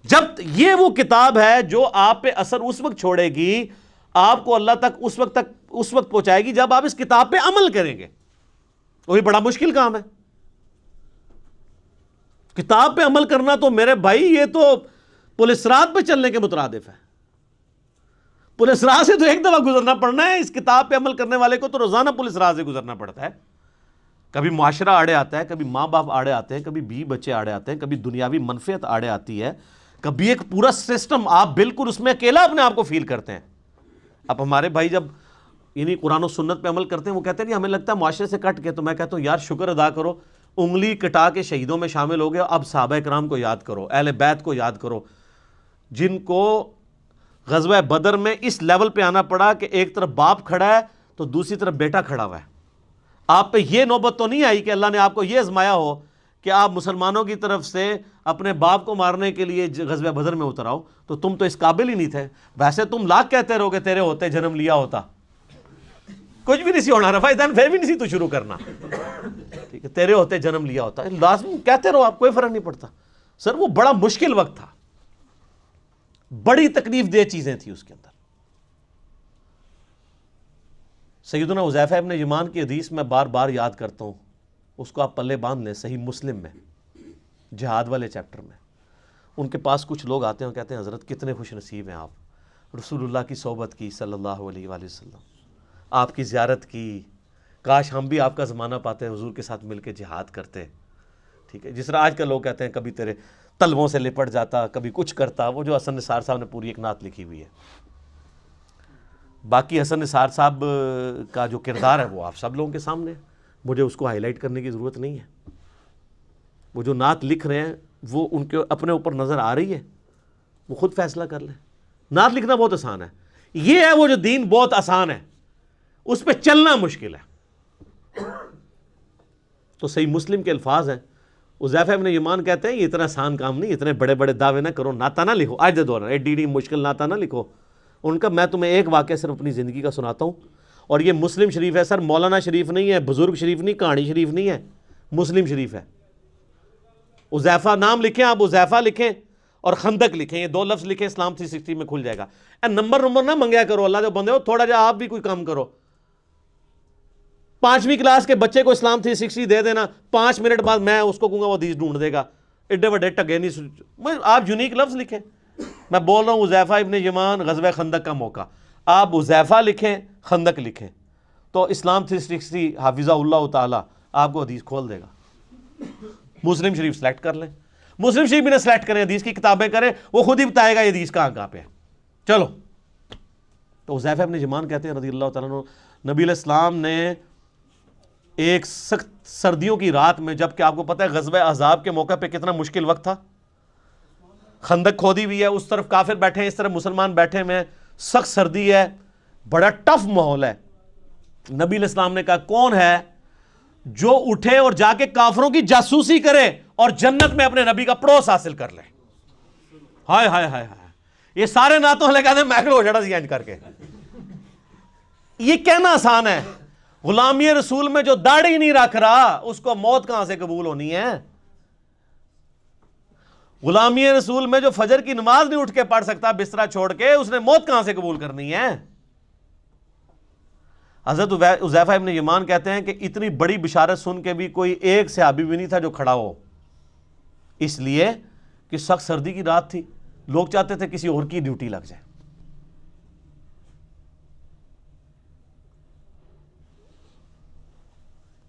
جب یہ وہ کتاب ہے جو آپ پہ اثر اس وقت چھوڑے گی، آپ کو اللہ تک اس وقت پہنچائے گی جب آپ اس کتاب پہ عمل کریں گے۔ وہی بڑا مشکل کام ہے، کتاب پہ عمل کرنا تو میرے بھائی یہ تو پولیس رات پہ چلنے کے مترادف ہے۔ پولیس راہ سے تو ایک دفعہ گزرنا پڑنا ہے، اس کتاب پہ عمل کرنے والے کو تو روزانہ پولیس راہ سے گزرنا پڑتا ہے۔ کبھی معاشرہ آڑے آتا ہے، کبھی ماں باپ آڑے آتے ہیں، کبھی بیوی بچے آڑے آتے ہیں، کبھی دنیاوی منفعت آڑے آتی ہے، کبھی ایک پورا سسٹم، آپ بالکل اس میں اکیلا اپنے آپ کو فیل کرتے ہیں۔ اب ہمارے بھائی جب یعنی قرآن و سنت پہ عمل کرتے ہیں، وہ کہتے ہیں ہمیں لگتا ہے معاشرے سے کٹ کے، تو میں کہتا ہوں یار شکر ادا کرو، انگلی کٹا کے شہیدوں میں شامل ہو گئے۔ اب صحابہ کرام کو یاد کرو، اہل بیت کو یاد کرو، جن کو غزوہ بدر میں اس لیول پہ آنا پڑا کہ ایک طرف باپ کھڑا ہے تو دوسری طرف بیٹا کھڑا ہوا ہے۔ آپ پہ یہ نوبت تو نہیں آئی کہ اللہ نے آپ کو یہ آزمایا ہو کہ آپ مسلمانوں کی طرف سے اپنے باپ کو مارنے کے لیے غزوہ بدر میں اتر آؤ، تو تم تو اس قابل ہی نہیں تھے۔ ویسے تم لاکھ کہتے رہو کہ تیرے ہوتے جنم لیا ہوتا، کچھ بھی نہیں سی ہونا، رفع دین پھر بھی نہیں سی تو شروع کرنا، ٹھیک ہے، تیرے ہوتے جنم لیا ہوتا، لازم کہتے رہو، آپ کوئی فرق نہیں پڑتا۔ سر وہ بڑا مشکل وقت تھا، بڑی تکلیف دہ چیزیں تھیں اس کے اندر۔ سیدنا حذیفہ ابن یمان کی حدیث میں بار بار یاد کرتا ہوں، اس کو آپ پلے باندھ لیں، صحیح مسلم میں جہاد والے چیپٹر میں۔ ان کے پاس کچھ لوگ آتے ہیں اور کہتے ہیں حضرت کتنے خوش نصیب ہیں آپ، رسول اللہ کی صحبت کی صلی اللہ علیہ وآلہ وسلم، آپ کی زیارت کی، کاش ہم بھی آپ کا زمانہ پاتے حضور کے ساتھ مل کے جہاد کرتے، ٹھیک ہے۔ جس طرح آج کل لوگ کہتے ہیں کبھی تیرے تلووں سے لپٹ جاتا، کبھی کچھ کرتا، وہ جو حسن نثار صاحب نے پوری ایک نعت لکھی ہوئی ہے۔ باقی حسن نثار صاحب کا جو کردار ہے وہ آپ سب لوگوں کے سامنے ہے، مجھے اس کو ہائی لائٹ کرنے کی ضرورت نہیں ہے۔ وہ جو نعت لکھ رہے ہیں وہ ان کے اپنے اوپر نظر آ رہی ہے، وہ خود فیصلہ کر لیں۔ نعت لکھنا بہت آسان ہے، یہ ہے وہ جو دین بہت آسان ہے، اس پہ چلنا مشکل ہے۔ تو صحیح مسلم کے الفاظ ہیں، حذیفہ ابن یمان کہتے ہیں یہ اتنا آسان کام نہیں، اتنے بڑے بڑے دعوے نہ کرو، نعتہ نہ لکھو، آج دے دور ایڈی مشکل نعتہ نہ لکھو۔ ان کا میں تمہیں ایک واقعہ صرف اپنی زندگی کا سناتا ہوں، اور یہ مسلم شریف ہے سر، مولانا شریف نہیں ہے، بزرگ شریف نہیں، کہانی شریف نہیں ہے، مسلم شریف ہے۔ حذیفہ نام لکھیں آپ، حذیفہ لکھیں اور خندق لکھیں، یہ دو لفظ لکھیں، اسلام 360 میں کھل جائے گا۔ نمبر نہ منگیا کرو، اللہ جو بندے ہو تھوڑا جا آپ بھی کوئی کام کرو۔ 5ویں کلاس کے بچے کو اسلام 360 دے دینا، 5 منٹ بعد میں اس کو کہوں گا وہ حدیث ڈھونڈ دے گا، ایڈے وڈے ٹگے نہیں۔ آپ یونیک لفظ لکھیں، میں بول رہا ہوں حذیفہ ابن یمان غزوہ خندق کا موقع، آپ حذیفہ لکھیں، خندق لکھیں، تو اسلام 360 حافظہ اللہ تعالیٰ آپ کو حدیث کھول دے گا۔ مسلم شریف سلیکٹ کر لیں، مسلم شریف بھی نہ سلیکٹ کریں، حدیث کی کتابیں کریں، وہ خود ہی بتائے گا یہ حدیث کہاں پہ ہے۔ چلو، تو حذیفہ ابن یمان کہتے ہیں رضی اللہ تعالیٰ عنہ، نبی علیہ السلام نے ایک سخت سردیوں کی رات میں، جب کہ آپ کو پتہ ہے غزوہ احزاب کے موقع پہ کتنا مشکل وقت تھا، خندق کھودی ہوئی ہے، اس طرف کافر بیٹھے ہیں، اس طرف مسلمان بیٹھے ہوئے ہیں، سخت سردی ہے، بڑا ٹف ماحول ہے۔ نبی علیہ السلام نے کہا کون ہے جو اٹھے اور جا کے کافروں کی جاسوسی کرے اور جنت میں اپنے نبی کا پڑوس حاصل کر لے. ہائے ہائے ہائے ہائے, یہ سارے نعتوں لے کہتے ہیں میکڑو ہو جڑا سی اینج کر کے. یہ کہنا آسان ہے, غلامی رسول میں جو داڑھی نہیں رکھ رہا اس کو موت کہاں سے قبول ہونی ہے؟ غلامی رسول میں جو فجر کی نماز نہیں اٹھ کے پڑھ سکتا بسترا چھوڑ کے, اس نے موت کہاں سے قبول کرنی ہے؟ حضرت حذیفہ ابن یمان کہتے ہیں کہ اتنی بڑی بشارت سن کے بھی کوئی ایک صحابی بھی نہیں تھا جو کھڑا ہو, اس لیے کہ سخت سردی کی رات تھی, لوگ چاہتے تھے کسی اور کی ڈیوٹی لگ جائے.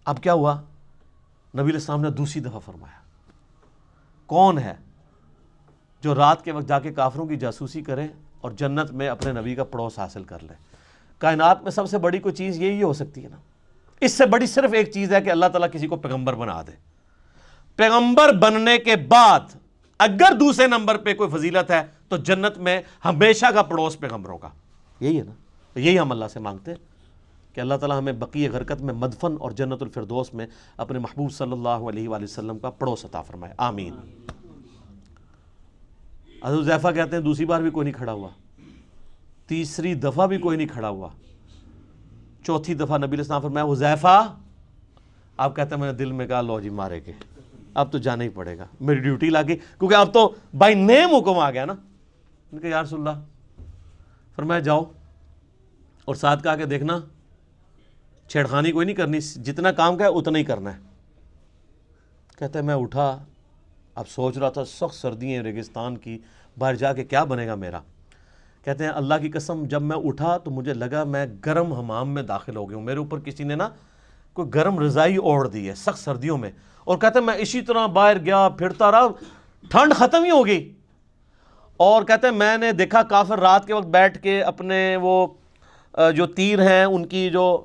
اب کیا ہوا؟ نبی علیہ السلام نے دوسری دفعہ فرمایا, کون ہے جو رات کے وقت جا کے کافروں کی جاسوسی کرے اور جنت میں اپنے نبی کا پڑوس حاصل کر لے؟ کائنات میں سب سے بڑی کوئی چیز یہی ہو سکتی ہے نا. اس سے بڑی صرف ایک چیز ہے کہ اللہ تعالیٰ کسی کو پیغمبر بنا دے. پیغمبر بننے کے بعد اگر دوسرے نمبر پہ کوئی فضیلت ہے تو جنت میں ہمیشہ کا پڑوس پیغمبروں کا. یہی ہے نا, یہی ہم اللہ سے مانگتے ہیں کہ اللہ تعالیٰ ہمیں بقیع غرقت میں مدفن اور جنت الفردوس میں اپنے محبوب صلی اللہ علیہ وآلہ وسلم کا پڑوس عطا فرمائے, آمین. حضرت حذیفہ کہتے ہیں دوسری بار بھی کوئی نہیں کھڑا ہوا, تیسری دفعہ بھی کوئی نہیں کھڑا ہوا, چوتھی دفعہ نبی علیہ السلام فرمایا حذیفہ. آپ کہتے ہیں میں نے دل میں کہا لو جی مارے کے, اب تو جانا ہی پڑے گا, میری ڈیوٹی لگی, کیونکہ اب تو بائی نیم حکم آ گیا نا. ان کہ یا رسول اللہ, فرمایا جاؤ, اور ساتھ کہا کہ دیکھنا چھیڑخانی کوئی نہیں کرنی, جتنا کام کا ہے اتنا ہی کرنا ہے. کہتے ہیں میں اٹھا, اب سوچ رہا تھا سخت سردی ہیں ریگستان کی, باہر جا کے کیا بنے گا میرا. کہتے ہیں اللہ کی قسم جب میں اٹھا تو مجھے لگا میں گرم حمام میں داخل ہو گیا ہوں, میرے اوپر کسی نے نا کوئی گرم رضائی اوڑھ دی ہے سخت سردیوں میں. اور کہتے ہیں میں اسی طرح باہر گیا پھرتا رہا, ٹھنڈ ختم ہی ہو گئی. اور کہتے ہیں میں نے دیکھا کافر رات کے وقت بیٹھ کے اپنے وہ جو تیر ہیں ان کی جو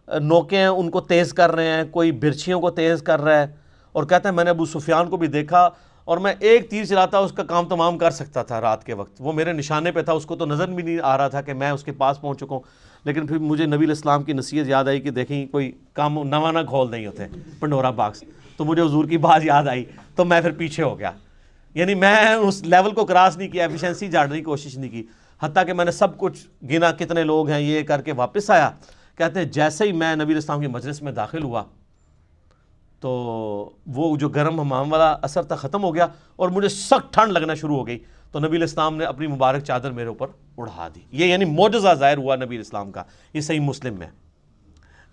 نوکیں ہیں ان کو تیز کر رہے ہیں, کوئی برچھیوں کو تیز کر رہا ہے. اور کہتے ہیں میں نے ابو سفیان کو بھی دیکھا, اور میں ایک تیر چلاتا اس کا کام تمام کر سکتا تھا رات کے وقت, وہ میرے نشانے پہ تھا, اس کو تو نظر بھی نہیں آ رہا تھا کہ میں اس کے پاس پہنچ چکا ہوں. لیکن پھر مجھے نبی علیہ السلام کی نصیحت یاد آئی کہ دیکھیں کوئی کام نواں نہ کھول نہیں ہوتے پنڈورا باکس, تو مجھے حضور کی بات یاد آئی تو میں پھر پیچھے ہو گیا. یعنی میں اس لیول کو کراس نہیں کیا, ایفیشنسی جھاڑنے کی کوشش نہیں کی, حتیٰ کہ میں نے سب کچھ گنا کتنے لوگ ہیں یہ کر کے واپس آیا. کہتے ہیں جیسے ہی میں نبی علیہ السلام کی مجلس میں داخل ہوا تو وہ جو گرم حمام والا اثر تھا ختم ہو گیا اور مجھے سخت ٹھنڈ لگنا شروع ہو گئی. تو نبی علیہ السلام نے اپنی مبارک چادر میرے اوپر اڑا دی. یہ یعنی معجزہ ظاہر ہوا نبی علیہ السلام کا, یہ صحیح مسلم میں.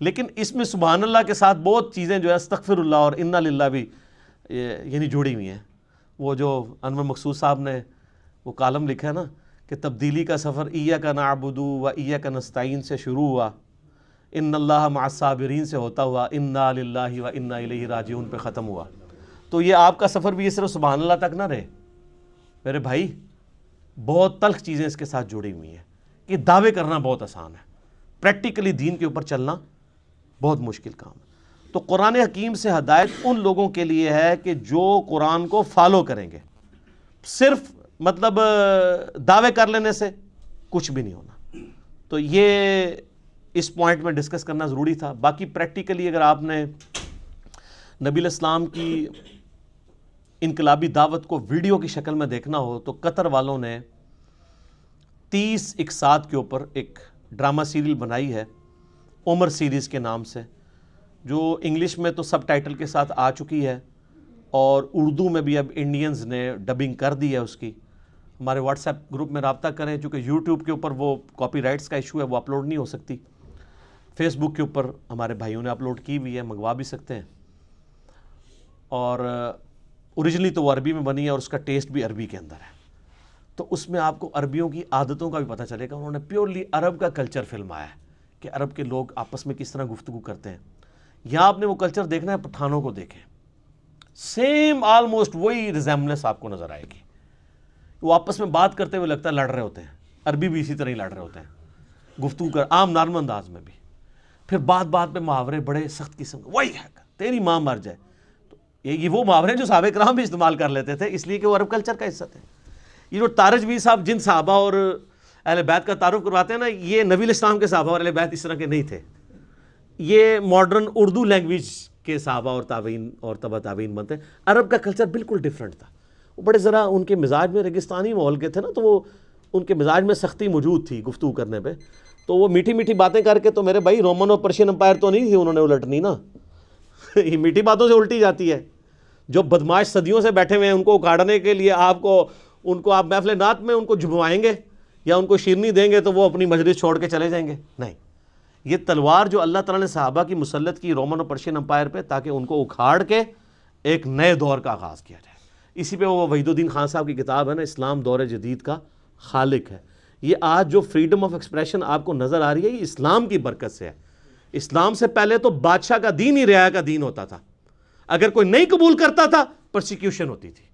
لیکن اس میں سبحان اللہ کے ساتھ بہت چیزیں جو ہے استغفر اللہ اور انا للہ بھی یعنی جڑی ہوئی ہیں. وہ جو انور مقصود صاحب نے وہ کالم لکھا ہے نا کہ تبدیلی کا سفر ایاک نعبد و ایاک نستعین سے شروع ہوا, ان اللہ مع الصابرین سے ہوتا ہوا انا للہ و انا الیہ راجعون پہ ختم ہوا. تو یہ آپ کا سفر بھی یہ صرف سبحان اللہ تک نہ رہے میرے بھائی, بہت تلخ چیزیں اس کے ساتھ جڑی ہوئی ہیں. یہ دعوے کرنا بہت آسان ہے, پریکٹیکلی دین کے اوپر چلنا بہت مشکل کام ہے. تو قرآن حکیم سے ہدایت ان لوگوں کے لیے ہے کہ جو قرآن کو فالو کریں گے. صرف مطلب دعوے کر لینے سے کچھ بھی نہیں ہونا. تو یہ اس پوائنٹ میں ڈسکس کرنا ضروری تھا. باقی پریکٹیکلی اگر آپ نے نبی علیہ السلام کی انقلابی دعوت کو ویڈیو کی شکل میں دیکھنا ہو تو قطر والوں نے 30 اقساط کے اوپر ایک ڈرامہ سیریل بنائی ہے عمر سیریز کے نام سے, جو انگلش میں تو سب ٹائٹل کے ساتھ آ چکی ہے اور اردو میں بھی اب انڈینز نے ڈبنگ کر دی ہے اس کی. ہمارے واٹس ایپ گروپ میں رابطہ کریں, چونکہ یوٹیوب کے اوپر وہ کاپی رائٹس کا ایشو ہے, وہ اپلوڈ نہیں ہو سکتی. فیس بک کے اوپر ہمارے بھائیوں نے اپلوڈ کی ہوئی ہے, منگوا بھی سکتے ہیں. اور اوریجنلی تو وہ عربی میں بنی ہے اور اس کا ٹیسٹ بھی عربی کے اندر ہے, تو اس میں آپ کو عربیوں کی عادتوں کا بھی پتہ چلے گا. انہوں نے پیورلی عرب کا کلچر فلمایا ہے کہ عرب کے لوگ آپس میں کس طرح گفتگو کرتے ہیں. یہاں آپ نے وہ کلچر دیکھنا ہے, پٹھانوں کو دیکھیں, سیم آلموسٹ وہی ریزیمبلنس آپ کو نظر آئے گی. وہ آپس میں بات کرتے ہوئے لگتا ہے لڑ رہے ہوتے ہیں, عربی بھی اسی طرح ہی لڑ رہے ہوتے ہیں, گفتگو کر عام نارمل انداز میں بھی. پھر بات بات پہ محاورے بڑے سخت قسم کے, وہی ہے تیری ماں مر جائے. تو یہ وہ محاورے جو صحابہ کرام بھی استعمال کر لیتے تھے, اس لیے کہ وہ عرب کلچر کا حصہ تھے. یہ جو تارج بھی صاحب جن صحابہ اور اہل بیت کا تعارف کرواتے ہیں نا, یہ نبی علیہ السلام کے صحابہ اور اہل بیت اس طرح کے نہیں تھے. یہ ماڈرن اردو لینگویج کے صحابہ اور تابعین اور تبع تابعین بنتے ہیں. عرب کا کلچر بالکل ڈیفرنٹ تھا. وہ بڑے ذرا ان کے مزاج میں ریگستانی ماحول کے تھے نا, تو وہ ان کے مزاج میں سختی موجود تھی گفتگو کرنے پہ. تو وہ میٹھی میٹھی باتیں کر کے, تو میرے بھائی رومن اور پرشین امپائر تو نہیں تھی انہوں نے الٹنی نا, یہ میٹھی باتوں سے الٹی جاتی ہے. جو بدماش صدیوں سے بیٹھے ہوئے ہیں ان کو اکھاڑنے کے لیے ان کو آپ محفل نعت میں ان کو جھموائیں گے یا ان کو شیرنی دیں گے تو وہ اپنی مجلس چھوڑ کے چلے جائیں گے؟ نہیں, یہ تلوار جو اللہ تعالیٰ نے صحابہ کی مسلط کی رومن اور پرشین امپائر پہ, تاکہ ان کو اکھاڑ کے ایک نئے دور کا آغاز کیا جائے. اسی پہ وہ وحید الدین خان صاحب کی کتاب ہے نا, اسلام دور جدید کا خالق ہے. یہ آج جو فریڈم آف ایکسپریشن آپ کو نظر آ رہی ہے, یہ اسلام کی برکت سے ہے. اسلام سے پہلے تو بادشاہ کا دین ہی رعایا کا دین ہوتا تھا. اگر کوئی نہیں قبول کرتا تھا پرسیکیوشن ہوتی تھی.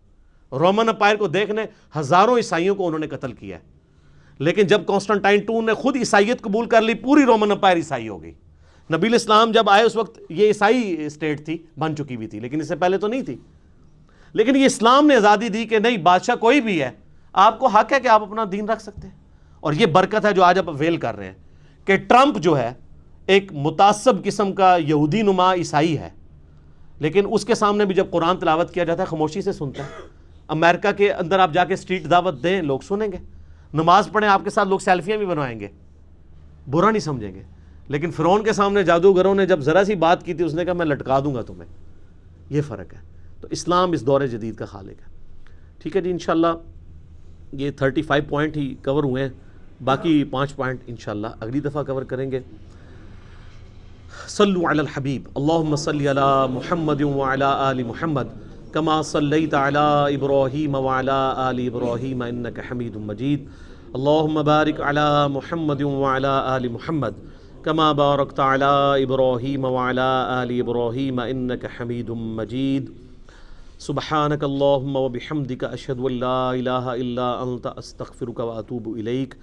رومن امپائر کو دیکھنے ہزاروں عیسائیوں کو انہوں نے قتل کیا ہے. لیکن جب کانسٹنٹائن II نے خود عیسائیت قبول کر لی, پوری رومن امپائر عیسائی ہو گئی. نبی الاسلام جب آئے اس وقت یہ عیسائی اسٹیٹ تھی, بن چکی بھی تھی, لیکن اس سے پہلے تو نہیں تھی. لیکن یہ اسلام نے آزادی دی کہ نہیں, بادشاہ کوئی بھی ہے, آپ کو حق ہے کہ آپ اپنا دین رکھ سکتے ہیں. اور یہ برکت ہے جو آج آپ اویل کر رہے ہیں کہ ٹرمپ جو ہے ایک متعصب قسم کا یہودی نما عیسائی ہے, لیکن اس کے سامنے بھی جب قرآن تلاوت کیا جاتا ہے خاموشی سے سنتا ہے. امریکہ کے اندر آپ جا کے اسٹریٹ دعوت دیں, لوگ سنیں گے. نماز پڑھیں آپ کے ساتھ, لوگ سیلفیاں بھی بنوائیں گے, برا نہیں سمجھیں گے. لیکن فرعون کے سامنے جادوگروں نے جب ذرا سی بات کی تھی, اس نے کہا میں لٹکا دوں گا تمہیں. یہ فرق ہے. تو اسلام اس دور جدید کا خالق ہے. ٹھیک ہے جی, انشاءاللہ یہ 35 پوائنٹ ہی کور ہوئے ہیں, باقی 5 پوائنٹ انشاءاللہ اگلی دفعہ کور کریں گے. صلو علی الحبیب, اللہم صلی علی محمد وعلی آل محمد کما صلیت علی ابراہیم وعلی آل ابراہیم انک حمید مجید. اللہم بارک علی محمد وعلی آل محمد کما بارکت علی ابراہیم وعلی آل ابراہیم انک حمید مجید. سبحانک اللہم وبحمدک اشہد ان لا الہ الا انت استغفرک واتوب الیک.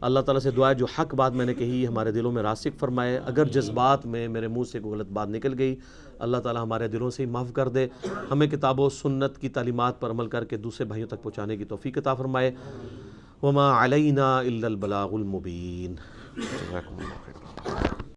اللہ تعالیٰ سے دعا ہے جو حق بات میں نے کہی ہمارے دلوں میں راسخ فرمائے. اگر جذبات میں میرے منہ سے کوئی غلط بات نکل گئی, اللہ تعالیٰ ہمارے دلوں سے ہی معاف کر دے. ہمیں کتاب و سنت کی تعلیمات پر عمل کر کے دوسرے بھائیوں تک پہنچانے کی توفیق عطا فرمائے. وما علینا الا البلاغ المبین.